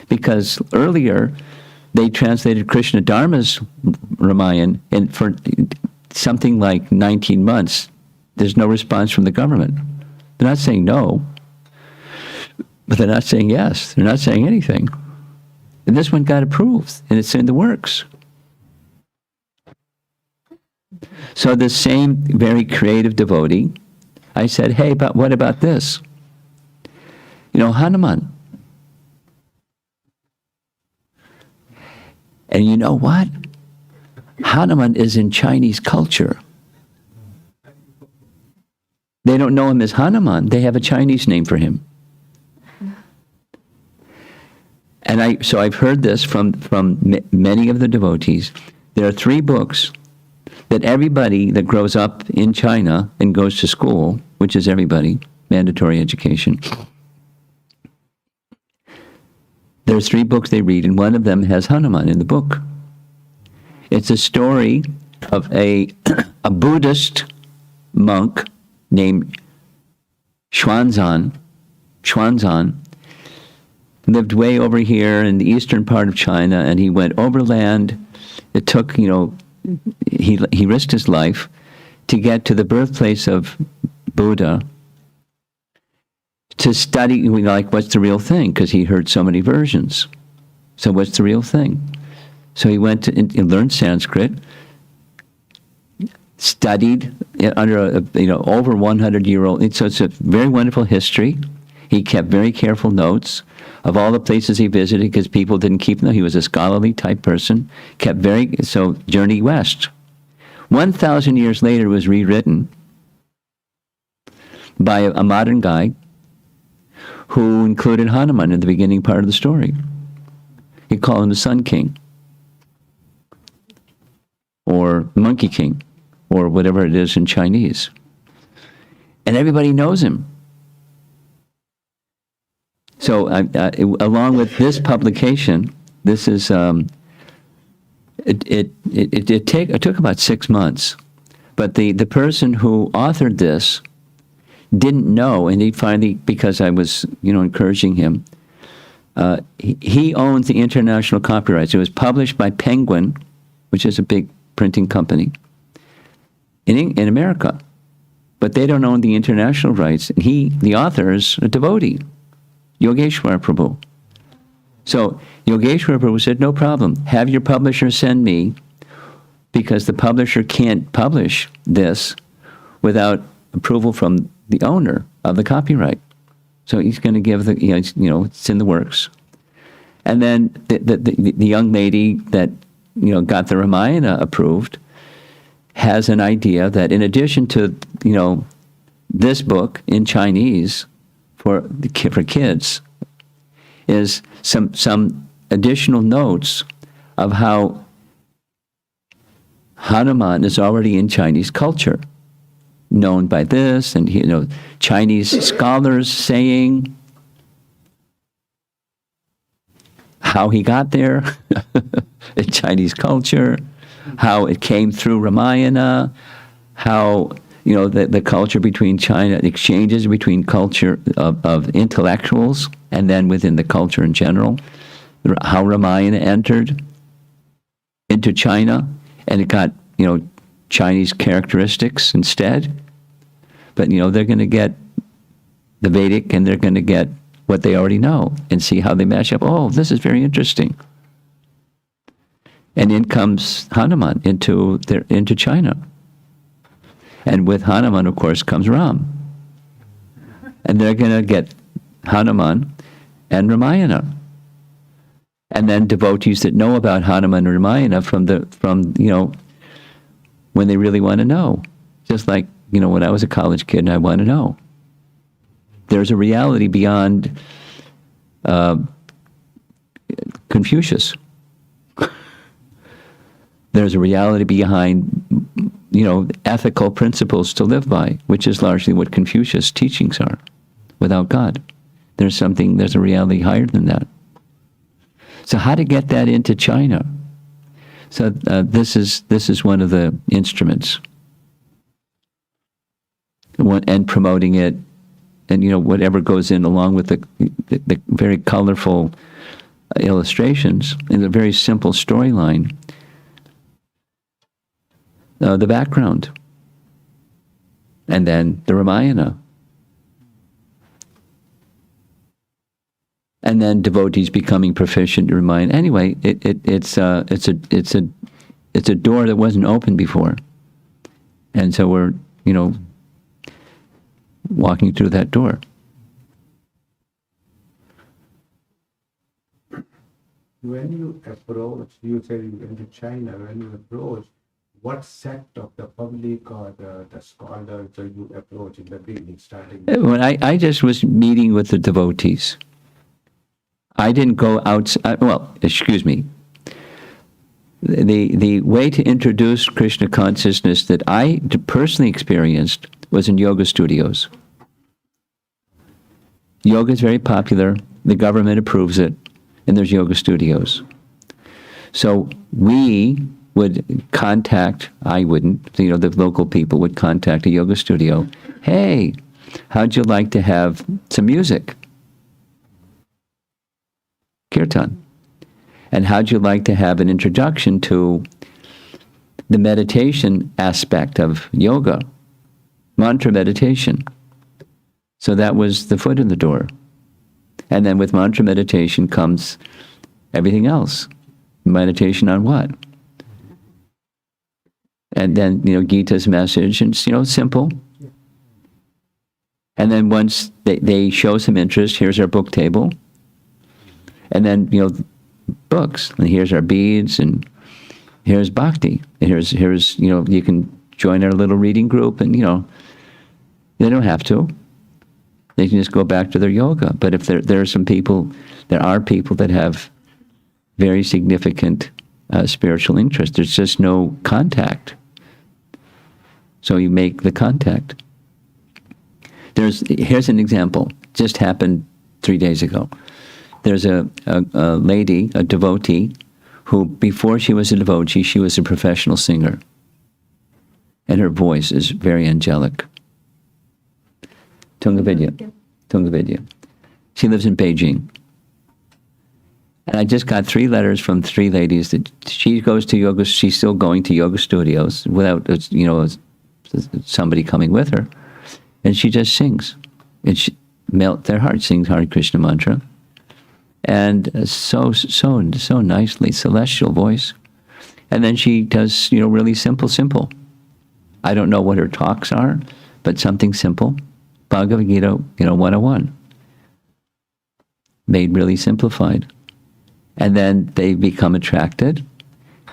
because earlier they translated Krishna Dharma's Ramayana, and for something like 19 months, there's no response from the government. They're not saying no, but they're not saying yes. They're not saying anything. And this one got approved, and it's in the works. So the same very creative devotee, I said, hey, but what about this? Hanuman. And you know what? Hanuman is in Chinese culture. They don't know him as Hanuman. They have a Chinese name for him. And so I've heard this from many of the devotees. There are 3 books that everybody that grows up in China and goes to school, which is everybody, mandatory education, there's 3 books they read, and one of them has Hanuman in the book. It's a story of a Buddhist monk named Xuanzang. Xuanzang lived way over here in the eastern part of China, and he went overland. It took, he risked his life to get to the birthplace of Buddha to study, what's the real thing? Because he heard so many versions. So what's the real thing? So he went to and learned Sanskrit, studied under over 100-year-old. So it's a very wonderful history. He kept very careful notes of all the places he visited because people didn't keep them. He was a scholarly type person. So journey west. 1,000 years later, it was rewritten by a modern guy who included Hanuman in the beginning part of the story. He called him the Sun King, or Monkey King, or whatever it is in Chinese. And everybody knows him. So along with this publication, this is, it took about 6 months, but the person who authored this didn't know, and he finally, because I was, encouraging him, he owns the international copyrights. It was published by Penguin, which is a big printing company in America, but they don't own the international rights. And the author, is a devotee, Yogeshwar Prabhu. So Yogeshwar Prabhu said, no problem, have your publisher send me, because the publisher can't publish this without approval from the owner of the copyright. So he's going to give it's in the works. And then the young lady that, got the Ramayana approved has an idea that in addition to, this book in Chinese for kids, is some additional notes of how Hanuman is already in Chinese culture, known by this, and Chinese scholars saying how he got there in Chinese culture, how it came through Ramayana, how the culture between China, exchanges between culture of intellectuals, and then within the culture in general, how Ramayana entered into China, and it got Chinese characteristics instead. But they're going to get the Vedic, and they're going to get what they already know, and see how they match up. Oh, this is very interesting. And in comes Hanuman into China. And with Hanuman, of course, comes Ram. And they're going to get Hanuman and Ramayana. And then devotees that know about Hanuman and Ramayana from when they really want to know. Just like, when I was a college kid and I want to know. There's a reality beyond Confucius. There's a reality behind, ethical principles to live by, which is largely what Confucius' teachings are, without God. There's a reality higher than that. So how to get that into China? So this is one of the instruments, and promoting it, and whatever goes in along with the very colorful illustrations and a very simple storyline. The background, and then the Ramayana, and then devotees becoming proficient in Ramayana. Anyway, it's a door that wasn't open before, and so we're walking through that door. When you approach, you said you went to China. When you approach, what sect of the public or the scholars do you approach in the beginning, starting? When I just was meeting with the devotees. I didn't go outside. Well, excuse me. The way to introduce Krishna consciousness that I personally experienced was in yoga studios. Yoga is very popular. The government approves it, and there's yoga studios. So we would contact, I wouldn't, the local people would contact a yoga studio. Hey, how'd you like to have some music? Kirtan. And how'd you like to have an introduction to the meditation aspect of yoga? Mantra meditation. So that was the foot in the door. And then with mantra meditation comes everything else. Meditation on what? And then, Gita's message, and, simple. And then once they show some interest, here's our book table. And then, books. And here's our beads, and here's bhakti. And here's you can join our little reading group, and, they don't have to. They can just go back to their yoga. But if there are people that have very significant spiritual interest, there's just no contact. So you make the contact. Here's an example. Just happened 3 days ago. There's a lady, a devotee, who before she was a devotee, she was a professional singer. And her voice is very angelic. Tungavidya. She lives in Beijing. And I just got 3 letters from 3 ladies that she goes to yoga, she's still going to yoga studios without, somebody coming with her. And she just sings. And she melt their heart, sings Hare Krishna mantra. And so nicely, celestial voice. And then she does, really simple. I don't know what her talks are, but something simple. Bhagavad Gita, 101. Made really simplified. And then they become attracted.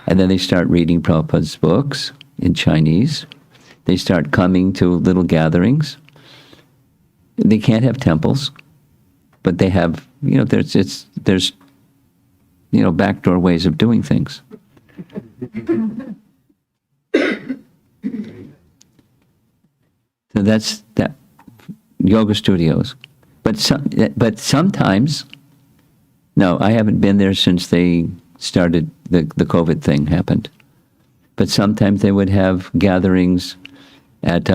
And then they start reading Prabhupada's books in Chinese. They start coming to little gatherings. They can't have temples, but they have, there's backdoor ways of doing things. So that's that. Yoga studios. But sometimes, no, I haven't been there since they started, the COVID thing happened. But sometimes they would have gatherings at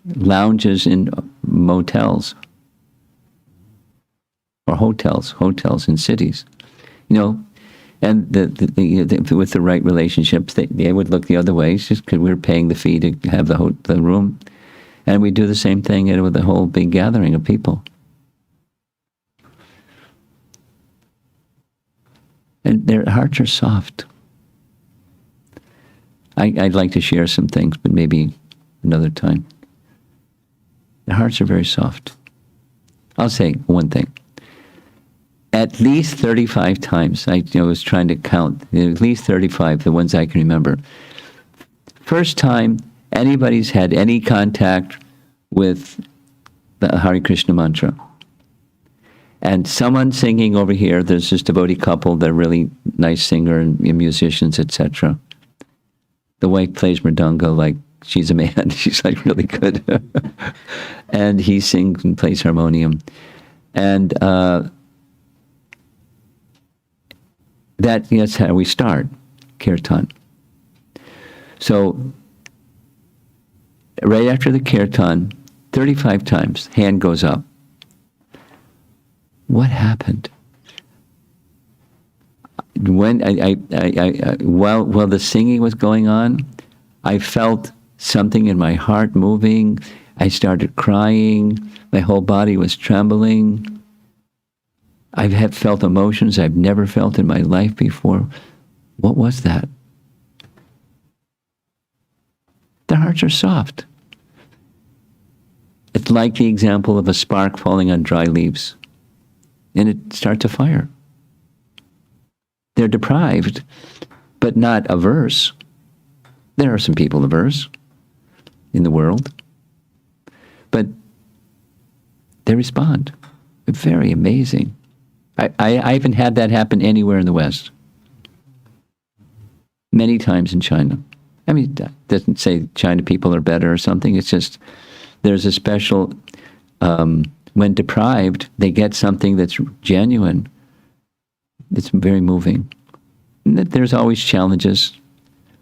lounges in motels or hotels in cities, and with the right relationships, they would look the other way, just because we're paying the fee to have the room, and we do the same thing with a whole big gathering of people. And their hearts are soft. I'd like to share some things, but maybe another time. Their hearts are very soft. I'll say one thing. At least 35 times, I was trying to count, at least 35, the ones I can remember. First time anybody's had any contact with the Hare Krishna mantra. And someone singing over here, there's this devotee couple, they're really nice singer and musicians, etc. The wife plays mridanga like she's a man. She's like really good. And he sings and plays harmonium. And that's how we start Kirtan. So right after the Kirtan, 35 times, hand goes up. What happened? When while the singing was going on, I felt something in my heart moving. I started crying. My whole body was trembling. I've felt emotions I've never felt in my life before. What was that? Their hearts are soft. It's like the example of a spark falling on dry leaves, and it starts a fire. They're deprived, but not averse. There are some people averse in the world, but they respond. Very amazing. I haven't had that happen anywhere in the West. Many times in China. I mean, that doesn't say China people are better or something. It's just there's a special, when deprived, they get something that's genuine. It's very moving. There's always challenges,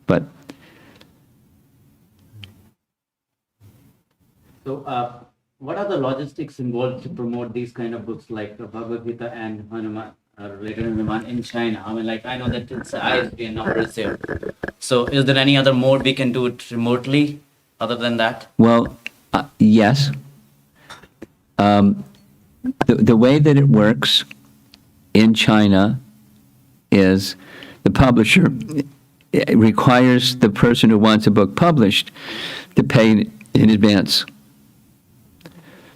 but... So, what are the logistics involved to promote these kind of books like the Bhagavad Gita and Hanuman, related to Hanuman in China? I mean, like, I know that it's ISBN number is there. So, is there any other mode we can do it remotely other than that? Well, yes. The way that it works in China is the publisher requires the person who wants a book published to pay in advance.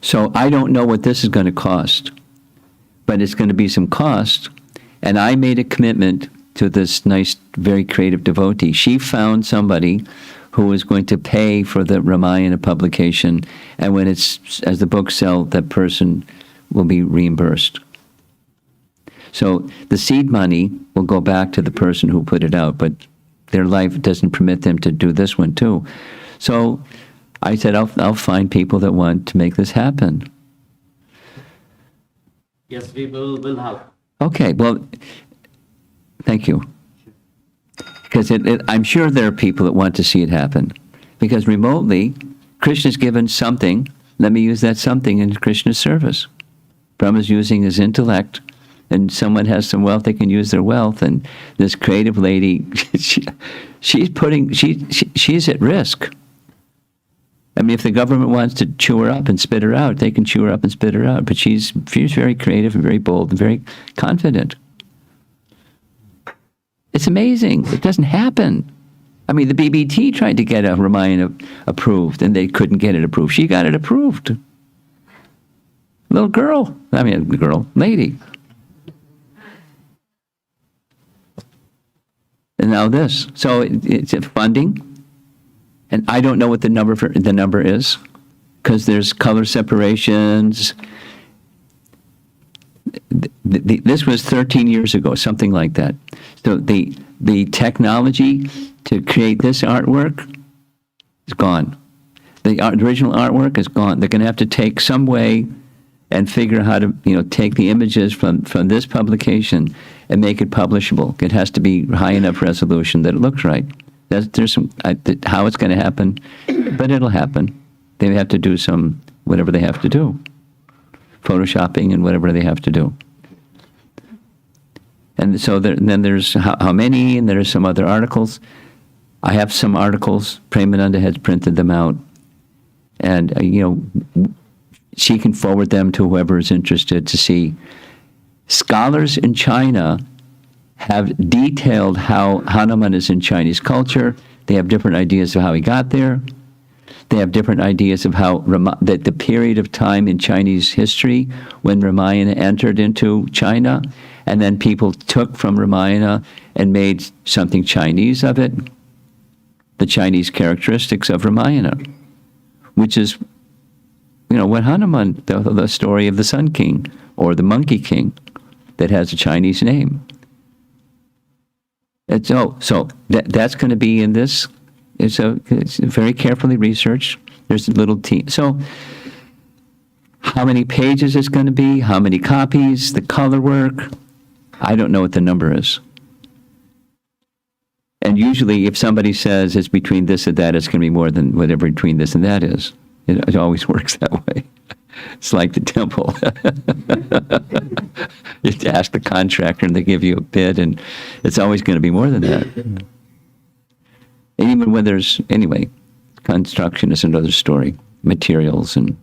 So I don't know what this is going to cost, but it's going to be some cost. And I made a commitment to this nice, very creative devotee. She found somebody who was going to pay for the Ramayana publication, and when it's as the books sell, that person will be reimbursed. So the seed money will go back to the person who put it out, but their life doesn't permit them to do this one too. So I said, I'll find people that want to make this happen. Yes, we will help. Okay, well, thank you. Because I'm sure there are people that want to see it happen. Because remotely, Krishna's given something. Let me use that something in Krishna's service. Brahma's using his intellect, and someone has some wealth, they can use their wealth. And this creative lady, she's at risk. I mean, if the government wants to chew her up and spit her out, they can chew her up and spit her out. But she's very creative and very bold and very confident. It's amazing. It doesn't happen. I mean, the BBT tried to get a Ramayana approved, and they couldn't get it approved. She got it approved. Little girl. I mean, girl, lady. And now this. So it's funding. And I don't know what the number is, because there's color separations. This was 13 years ago, something like that. So the technology to create this artwork is gone. The original artwork is gone. They're going to have to take some way and figure out how to, take the images from this publication and make it publishable. It has to be high enough resolution that it looks right. There's some how it's going to happen, but it'll happen. They have to do whatever they have to do, photoshopping and whatever they have to do. And so then there's how many, and there's some other articles. I have some articles. Premananda has printed them out, and she can forward them to whoever is interested to see. Scholars in China have detailed how Hanuman is in Chinese culture. They have different ideas of how he got there. They have different ideas of how that the period of time in Chinese history when Ramayana entered into China, and then people took from Ramayana and made something Chinese of it, the Chinese characteristics of Ramayana, which is, what Hanuman, the story of the Sun King or the Monkey King that has a Chinese name. So that's going to be in this. It's very carefully researched. There's a little team. So how many pages it's going to be, how many copies, the color work, I don't know what the number is. And usually if somebody says it's between this and that, it's going to be more than whatever between this and that is. It always works that way. It's like the temple. You have to ask the contractor and they give you a bid, and it's always going to be more than that. And even when there's, anyway, construction is another story. Materials and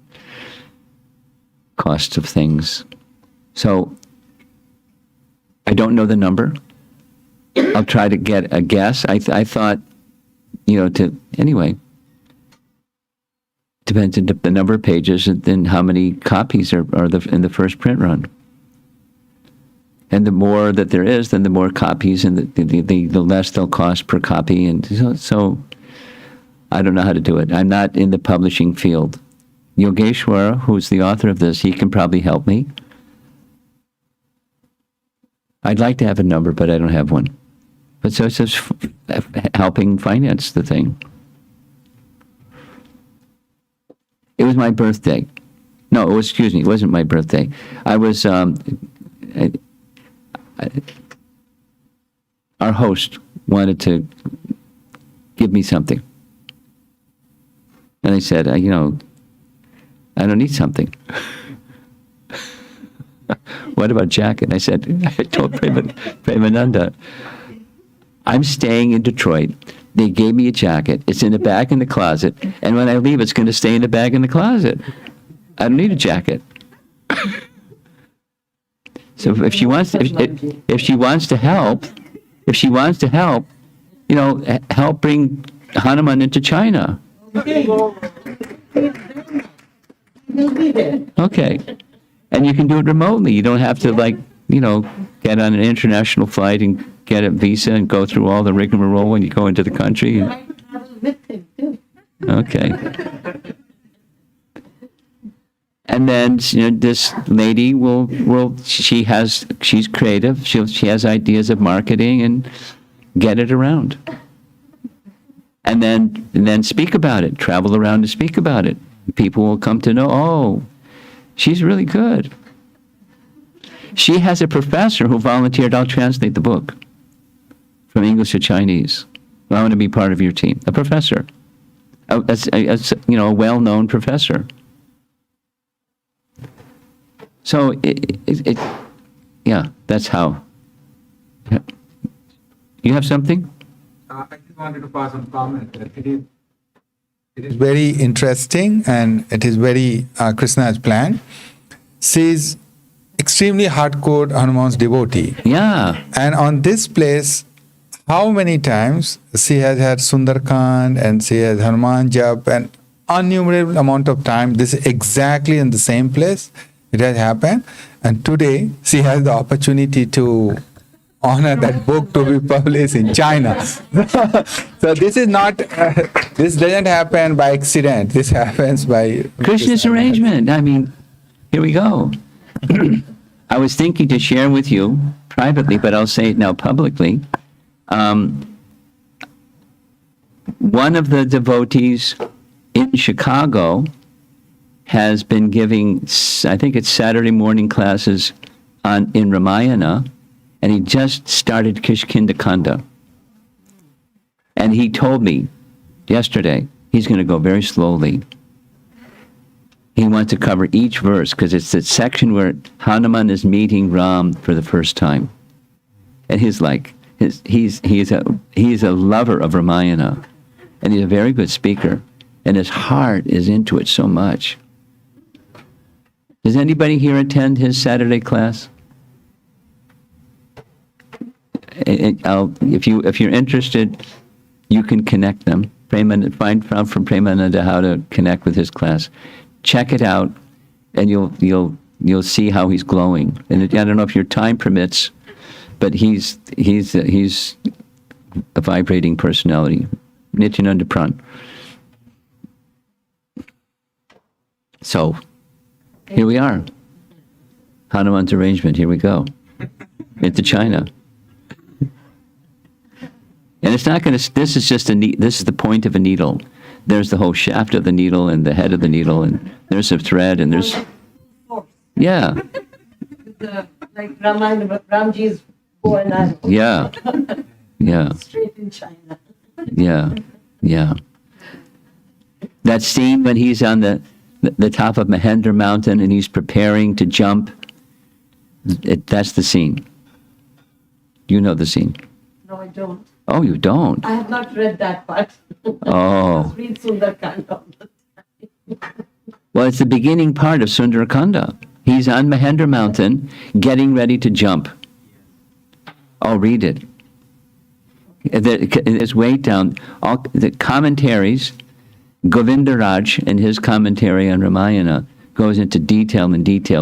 costs of things. So I don't know the number. I'll try to get a guess. I thought, anyway, depends on the number of pages and then how many copies are in the first print run. And the more that there is, then the more copies, and the less they'll cost per copy. And so I don't know how to do it. I'm not in the publishing field. Yogeshwara, who's the author of this, he can probably help me. I'd like to have a number, but I don't have one. But so it's just helping finance the thing. It was my birthday. No, it wasn't my birthday. I was, our host wanted to give me something. And I said, I don't need something. What about jacket? I said, I told Premananda, I'm staying in Detroit. They gave me a jacket. It's in the bag in the closet. And when I leave, it's going to stay in the bag in the closet. I don't need a jacket. So if she wants to help, help bring Hanuman into China. Okay. And you can do it remotely. You don't have to get on an international flight and get a visa and go through all the rigmarole when you go into the country. Okay. And then this lady she's creative. She has ideas of marketing and get it around. And then speak about it. Travel around and speak about it. People will come to know, oh, she's really good. She has a professor who volunteered, I'll translate the book from English to Chinese. I want to be part of your team. A professor. A well-known professor. So, that's how. Yeah. You have something? I just wanted to pass on comment that it is very interesting, and it is very Krishna has planned. She's extremely hardcore Hanuman's devotee. Yeah. And on this place, how many times she has had Sundarkand and she has Hanuman Jap and innumerable amount of time. This is exactly in the same place it has happened. And today she has the opportunity to honor that book to be published in China. So this is not, this doesn't happen by accident. This happens by Krishna's arrangement. I mean, here we go. I was thinking to share with you privately, but I'll say it now publicly. One of the devotees in Chicago has been giving, I think it's Saturday morning classes in Ramayana, and he just started Kishkinda Kanda. And he told me yesterday he's going to go very slowly. He wants to cover each verse because it's the section where Hanuman is meeting Ram for the first time. And he's a lover of Ramayana, and he's a very good speaker, and his heart is into it so much. Does anybody here attend his Saturday class? If you're interested, you can connect them. Find out from Premananda how to connect with his class. Check it out, and you'll see how he's glowing. And I don't know if your time permits, but he's a vibrating personality. Nityananda Pran. So, here we are. Hanuman's arrangement. Here we go. Into China. And it's not going to. This is just this is the point of a needle. There's the whole shaft of the needle and the head of the needle, and there's a thread, and there's. Yeah. Like Ramayana, Ramji's bow and arrow. Yeah. Yeah. Straight in China. Yeah. Yeah. That scene when he's on the top of Mahendra Mountain and he's preparing to jump, that's the scene. You know the scene. No, I don't. Oh, you don't? I have not read that part. Oh. Just read Sundarkand all the time. Well, it's the beginning part of Sundarakanda. He's on Mahendra Mountain getting ready to jump. I'll read it. There's way down. All the commentaries, Govindaraj in his commentary on Ramayana goes into detail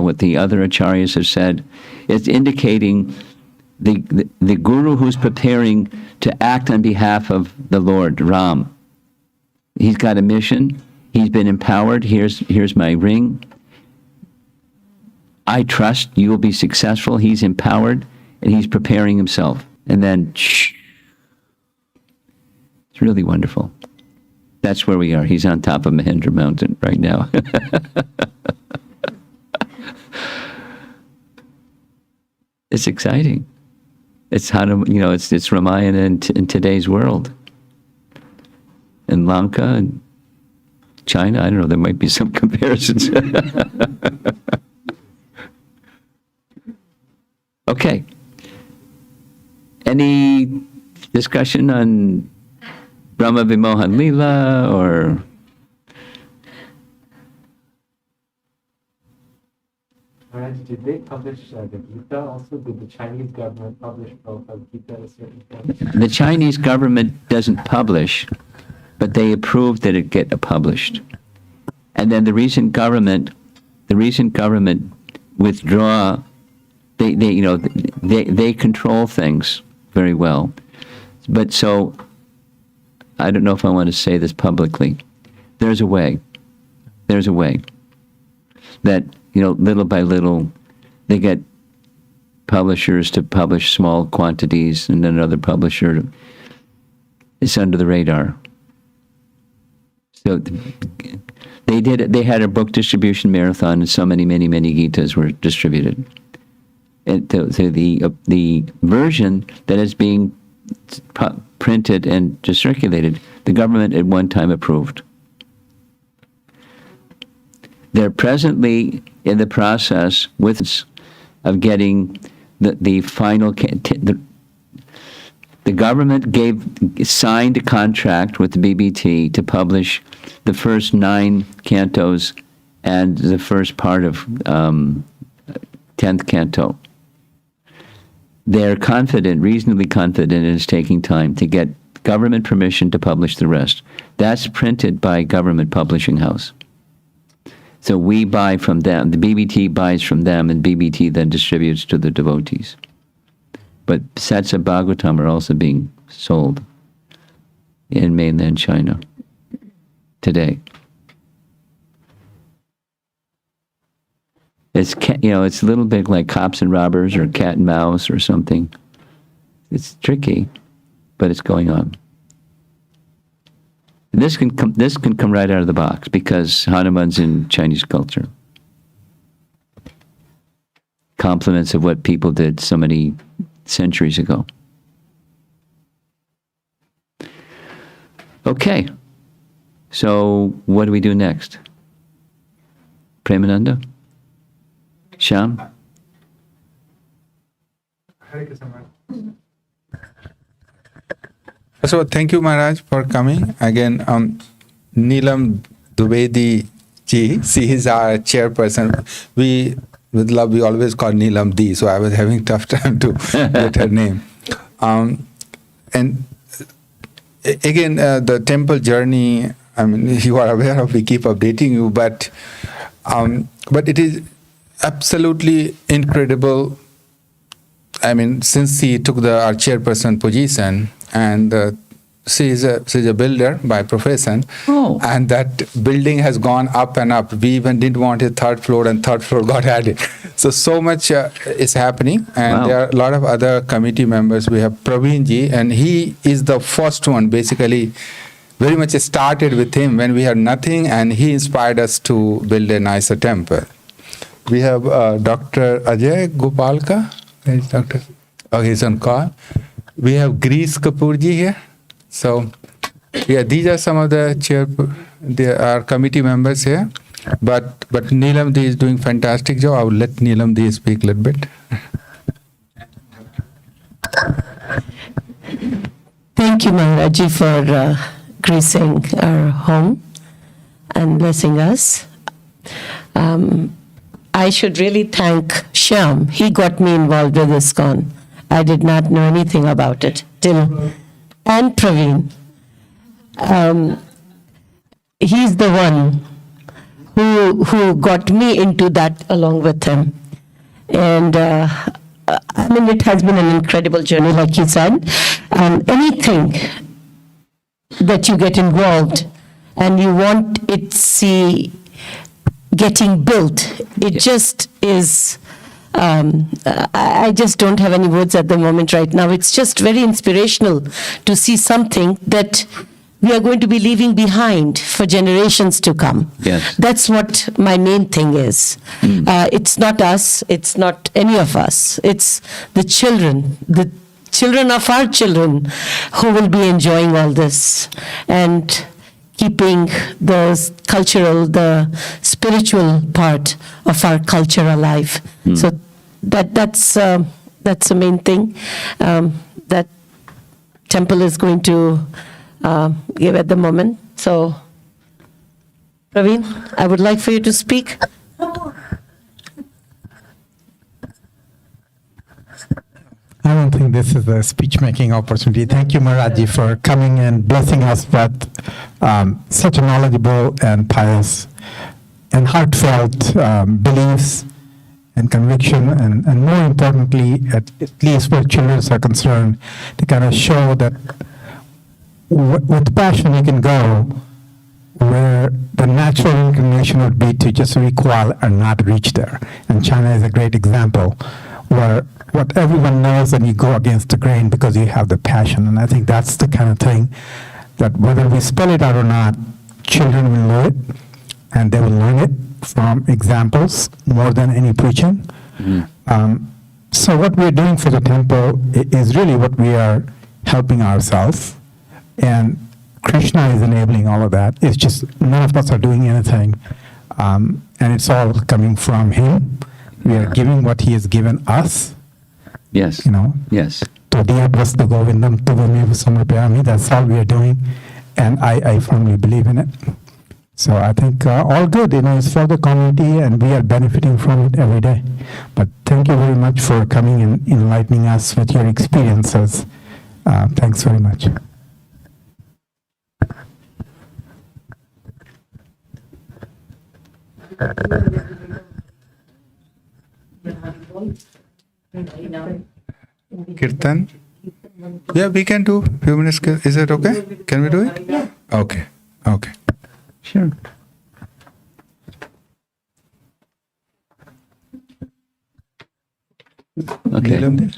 what the other acharyas have said. It's indicating the guru who's preparing to act on behalf of the Lord, Ram. He's got a mission. He's been empowered. Here's my ring. I trust you will be successful. He's empowered, and he's preparing himself. And then, shh. It's really wonderful. That's where we are. He's on top of Mahendra Mountain right now. It's exciting. It's how to, it's Ramayana in today's world. In Lanka and China, I don't know, there might be some comparisons. Okay. Any discussion on Brahma-vimohana Leela or... Maharaj, did they publish the Gita also? Did the Chinese government publish Prabhupada Gita at a certain point? The Chinese government doesn't publish, but they approved that it get published. And then the recent government withdraw. They control things very well. But so, I don't know if I want to say this publicly. There's a way that, little by little, they get publishers to publish small quantities, and then another publisher is under the radar. So they did it. They had a book distribution marathon, and so many Gitas were distributed. The version that is being printed and circulated, the government at one time approved. They're presently in the process of getting the final. The government signed a contract with the BBT to publish the first 9 cantos and the first part of 10th canto. They're reasonably confident it's taking time to get government permission to publish the rest. That's printed by government publishing house. So we buy from them, the BBT buys from them, and BBT then distributes to the devotees. But sets of Bhagavatam are also being sold in mainland China today. It's it's a little bit like Cops and Robbers or Cat and Mouse or something. It's tricky, but it's going on. And this can come right out of the box because Hanuman's in Chinese culture. Compliments of what people did so many centuries ago. Okay, so what do we do next? Premananda? Shyam? So thank you, Maharaj, for coming. Again, Neelam Dwivedi ji, she is our chairperson. With love, we always call Neelam Di, so I was having tough time to get her name. And again, the temple journey, you are aware of, we keep updating you, but it is absolutely incredible. Since he took our chairperson position, and she's a builder by profession, and that building has gone up and up. We even didn't want a 3rd floor, and 3rd floor got added. So much is happening, and there are a lot of other committee members. We have Praveen ji, and he is the first one, basically. Very much started with him when we had nothing, and he inspired us to build a nicer temple. We have Dr. Ajay Gopalka. Where is Dr.? Oh, he's on call. we have Grease Kapoorji here. So, yeah, these are some of our committee members here. But Neelam Di is doing fantastic job. I will let Neelam Di speak a little bit. Thank you, Maharaji, for gracing our home and blessing us. I should really thank Shyam. He got me involved with ISKCON. I did not know anything about it and Praveen. He's the one who got me into that along with him. And I mean, it has been an incredible journey, like you said. Anything that you get involved and you want it getting built, it just is, I just don't have any words at the moment right now. It's just very inspirational to see something that we are going to be leaving behind for generations to come. Yes. That's what my main thing is. It's not us, it's not any of us. It's the children of our children who will be enjoying all this and keeping the cultural, the spiritual part of our culture alive. So that's the main thing that temple is going to give at the moment. So, Praveen, I would like for you to speak. I don't think this is a speech-making opportunity. Thank you, Maharaji, for coming and blessing us with such a knowledgeable and pious and heartfelt beliefs and conviction, and more importantly, at least where children are concerned, to kind of show that with passion you can go where the natural inclination would be to just recoil and not reach there. And China is a great example where what everyone knows and you go against the grain because you have the passion. And I think that's the kind of thing that whether we spell it out or not, children will know it, and they will learn it from examples more than any preaching. So what we're doing for the temple is really what we are helping ourselves, and Krishna is enabling all of that. It's just none of us are doing anything, and it's all coming from him. We are giving what he has given us. Yes. You know. Yes. That's all we are doing, and I firmly believe in it. So I think all good, it's for the community, and we are benefiting from it every day. But thank you very much for coming and enlightening us with your experiences. Thanks very much. Kirtan? Yeah, we can do a few minutes. Is it okay? Can we do it? Yeah. Okay. Okay. Sure. Okay. Neelam Di?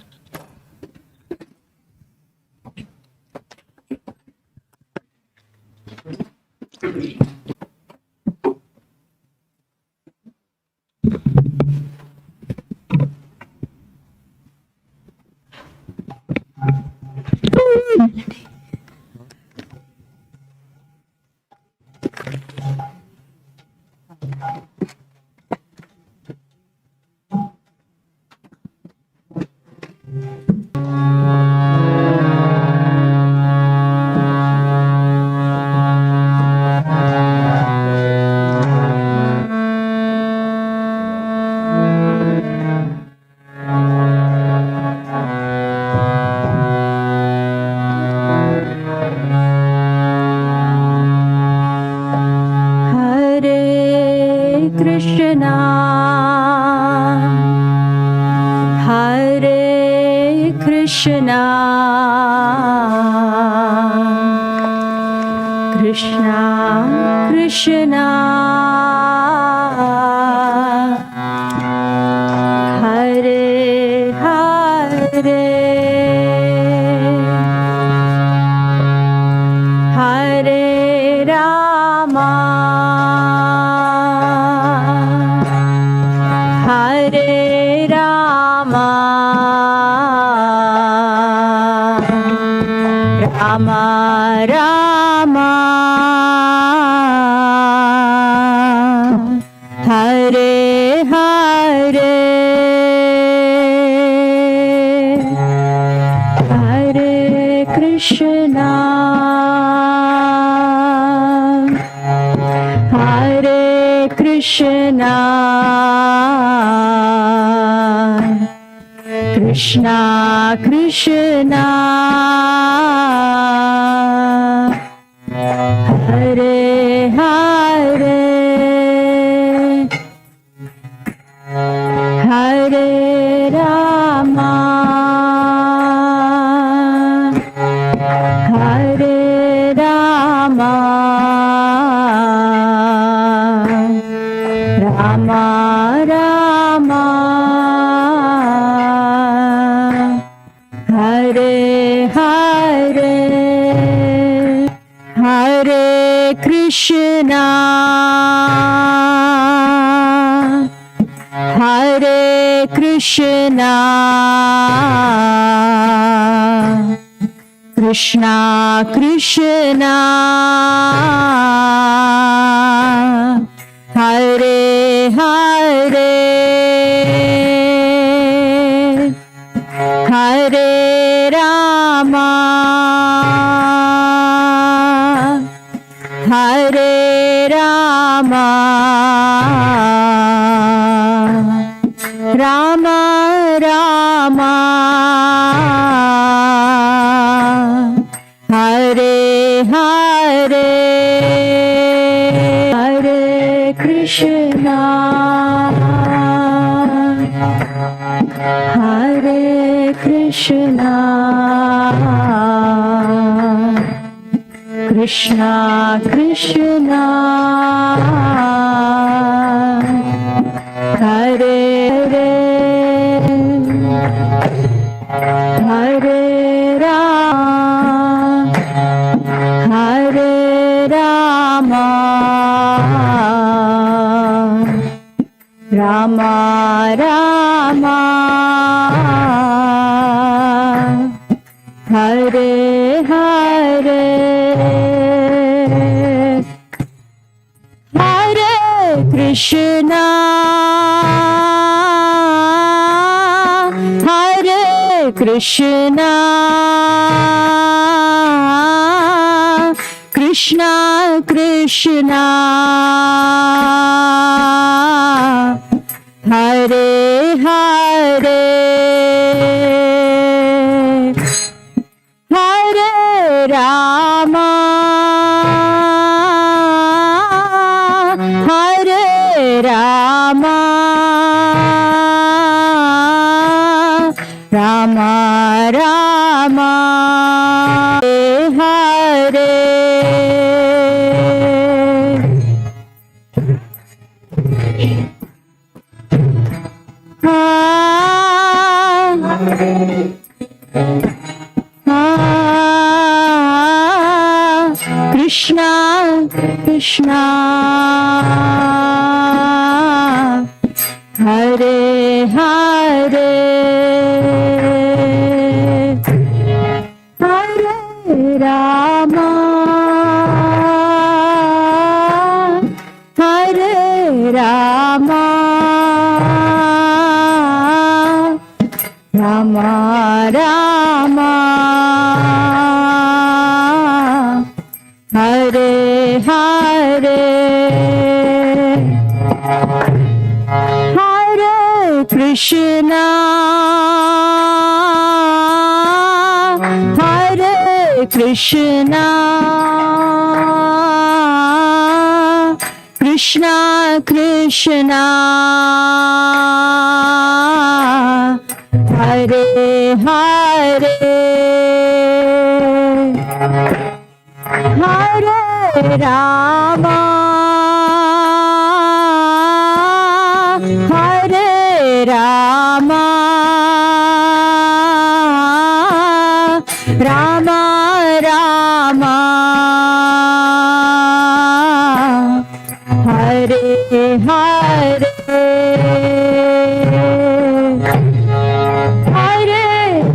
Krishna, Krishna, Hare Hare, Hare Rama, Hare Rama, Rama Rama Hare Hare Hare Krishna Hare Krishna Krishna Krishna Hare Hare Hare Rama Hare Rama Rama Rama Hare Hare Hare Krishna Hare Krishna Krishna Krishna Hare Hare Hare Rama Hare Rama Rama Rama Hare Hare Hare Krishna Hare Krishna Krishna Krishna Hare Hare Hare Rama Hare Rama Rama Rama Hare Hare Hare Krishna Hare Krishna Krishna Krishna Hare Hare Hare Rama Hare Rama Rama Rama Hare Krishna Krishna Hare Hare Hare Rama Hare Rama Rama Rama Hare Hare Hare Krishna Hare Krishna Krishna Krishna Hare Hare Hare Rama Hare Rama Rama Rama Hare Hare Hare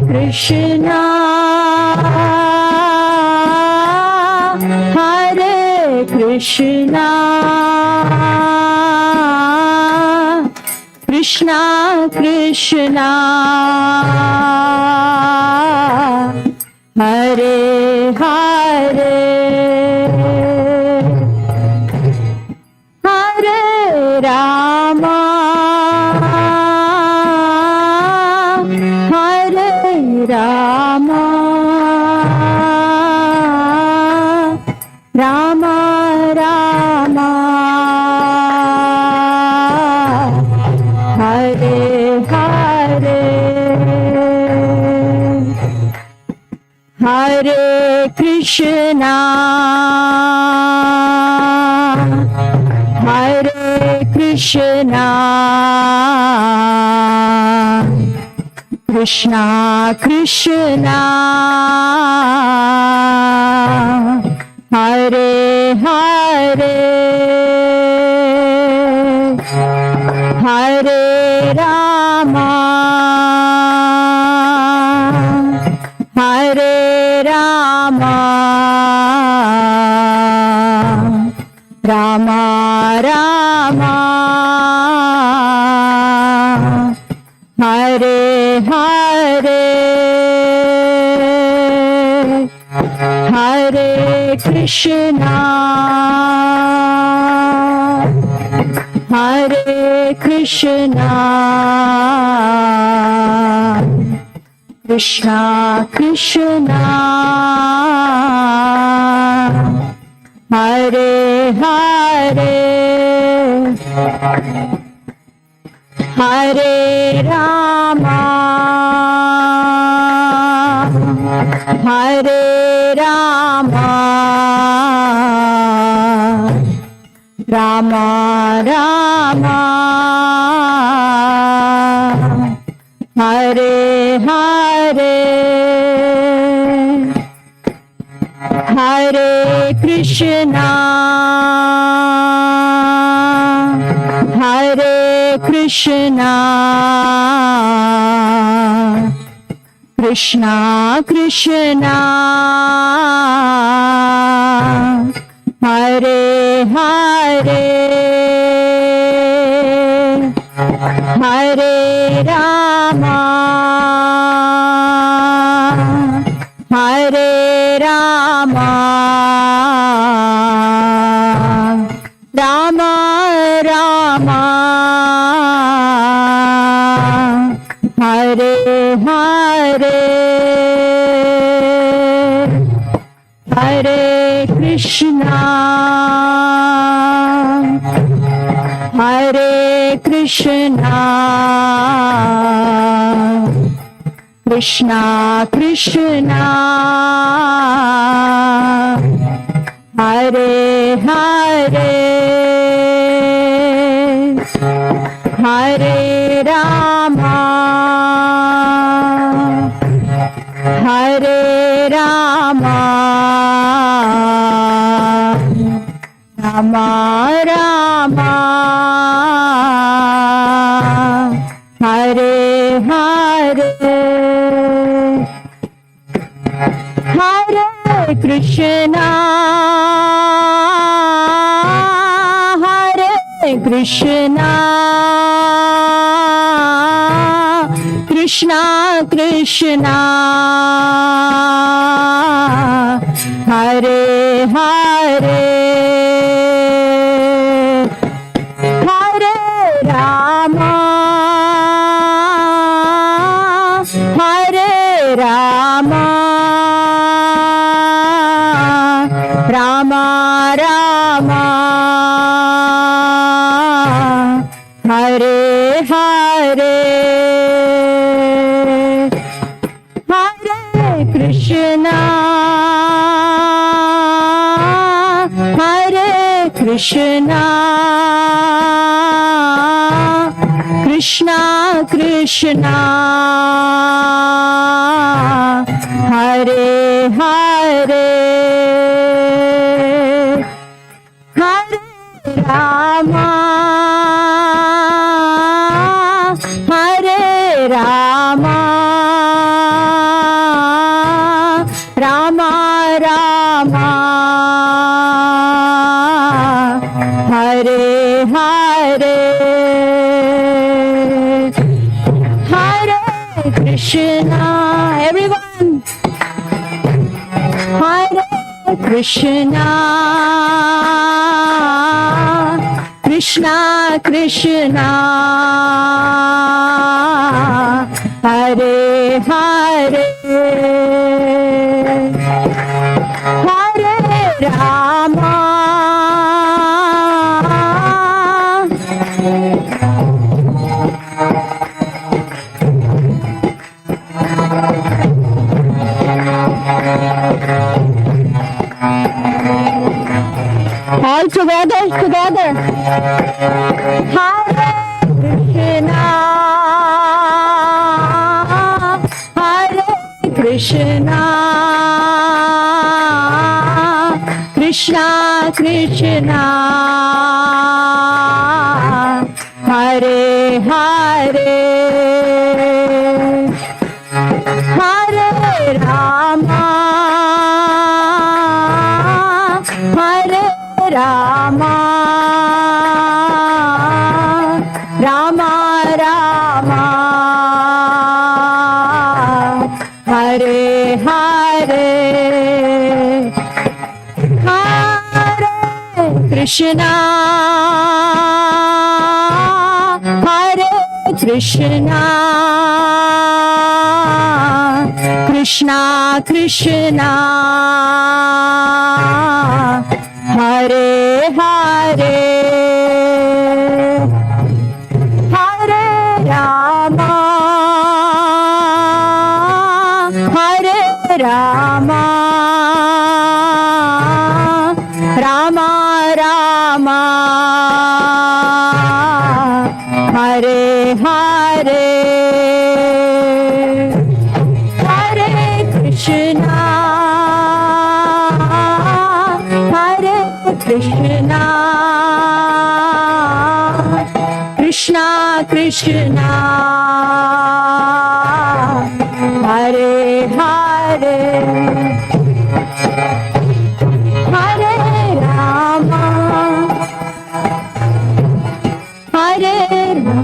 Krishna Krishna, Krishna Krishna, Hare Hare, Hare Rama, Hare Rama, Rama Rama, Hare Hare, Hare Krishna, Hare Krishna, Krishna Krishna, Hare Hare, Hare Rama, Hare Rama, Rama Rama, Hare Hare, Hare Krishna, Hare Krishna, Krishna Krishna, Hare Hare, Hare Rama, Hare Rama, Rama Rama, Hare Hare, Hare Krishna, Hare Krishna, Krishna Krishna, Hare Hare, Hare Rama, Hare Rama, Rama Rama, Hare Hare, Hare Krishna, Hare Krishna, Krishna Krishna, Hare Hare, Hare Rama, Hare Rama, Rama Rama, Hare Hare, Hare Krishna, Hare Krishna, Krishna Krishna, Hare Hare, Hare Rama, Hare Rama, Rama Rama, Hare Hare, Hare Krishna, Hare Krishna, Krishna Krishna, Hare Hare, Hare Rama, Hare Rama, Rama Rama, Krishna. Everyone. Hare Krishna. Krishna Krishna. Hare Hare. Hare Rama. All together. Hare Krishna. Hare Krishna. Krishna Krishna. Hare Hare. Hare Rama. Hare Rama. Rama Rama. Hare Hare. Hare Krishna. Hare Krishna. Krishna Krishna. Hare Hare. Hare Rama. Hare Rama. Rama Rama. Hare Hare. Hare Krishna. Hare Krishna. Krishna Krishna. Hare Hare. Hare Rama. Hare Rama.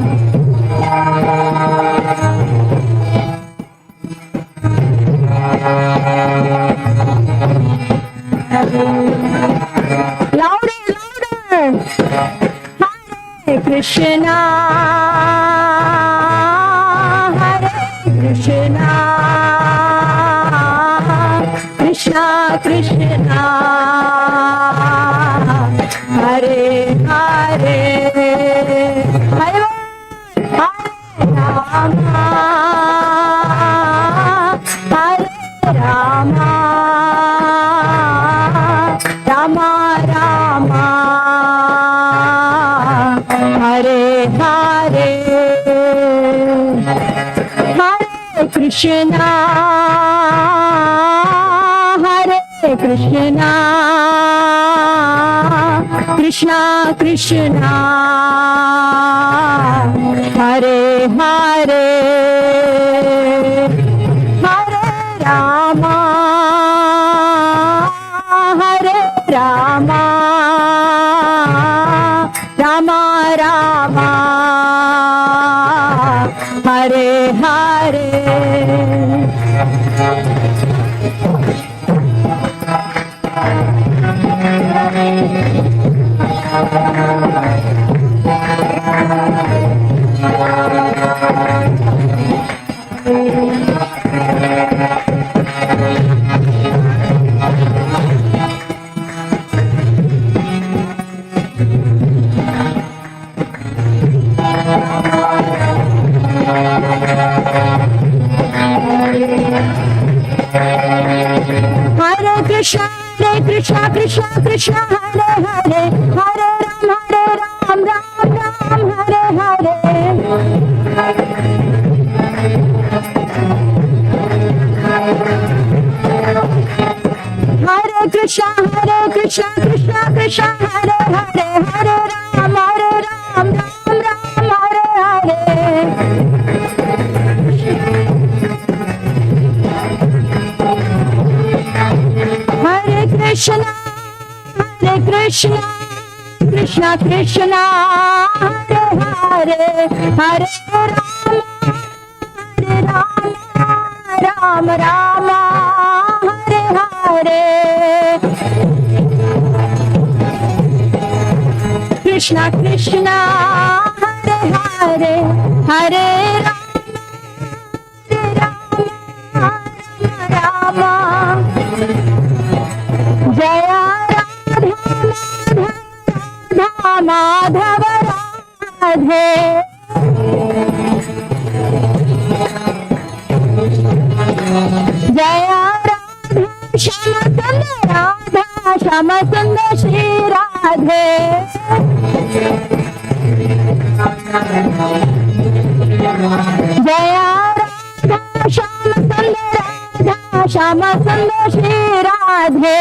Louder, louder. Hare Krishna. Hare Krishna. Krishna Krishna. Hare Hare. Hare Rama. Hare Rama. Rama Rama. Hare Hare. Hare Krishna. Hare Krishna. Krishna Krishna. Hare Hare. Hare Rama. Hare Rama. Rama Rama. Hare Hare. Hare Krishna, Krishna Krishna Krishna, Hare Hare, Hare Ram, Ram Ram, Hare Hare. Hare Krishna, Krishna Krishna, Hare Hare, Hare Ram, Ram Ram, Hare Hare. Hare Krishna, Krishna Krishna, Hare Hare, Hare Rama, Ram Rama, Hare Hare. Krishna Krishna, Hare Hare, Hare Rama, Rama Jaya Radha Madhava Radhe. Jaya Radha Shama Sundar Radha Shama Sundar Shri Radhe. Jaya Radha Shama Sundar Radha Shama Sundar Shri Radhe.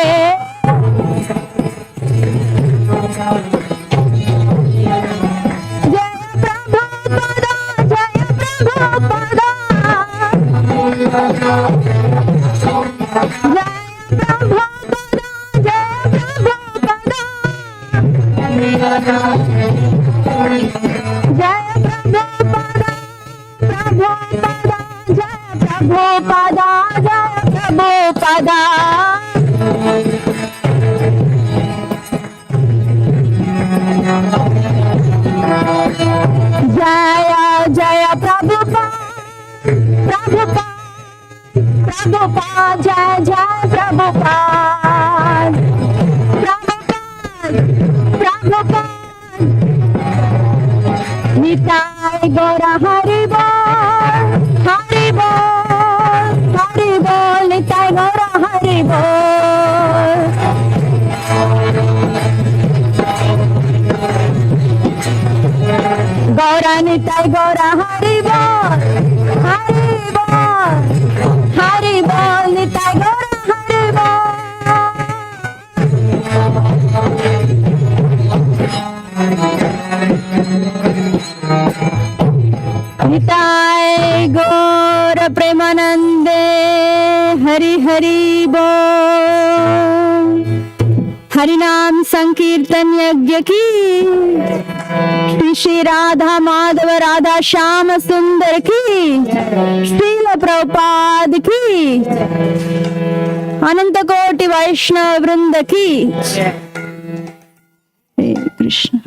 Jaya Prabhupada, Prabhupada, Jaya Prabhupada, Prabhupada, Nitai Gora Hari Bol, Hari Bol, Hari Bol, Nitai Gora Hari Bol. Gora Nitai Gora Hari Bol, Hari Bol, Hari Bol, Nitai Gora Hari Bol. Nitai Gora Premanande, Hari Hari Bol. Harinam Sankirtan Yagya ki, Shri Radha Madhava Radha Shama Sundar ki, Srila Prabhupada ki, Ananta Koti Vaishnava Vrinda ki. Hare Krishna.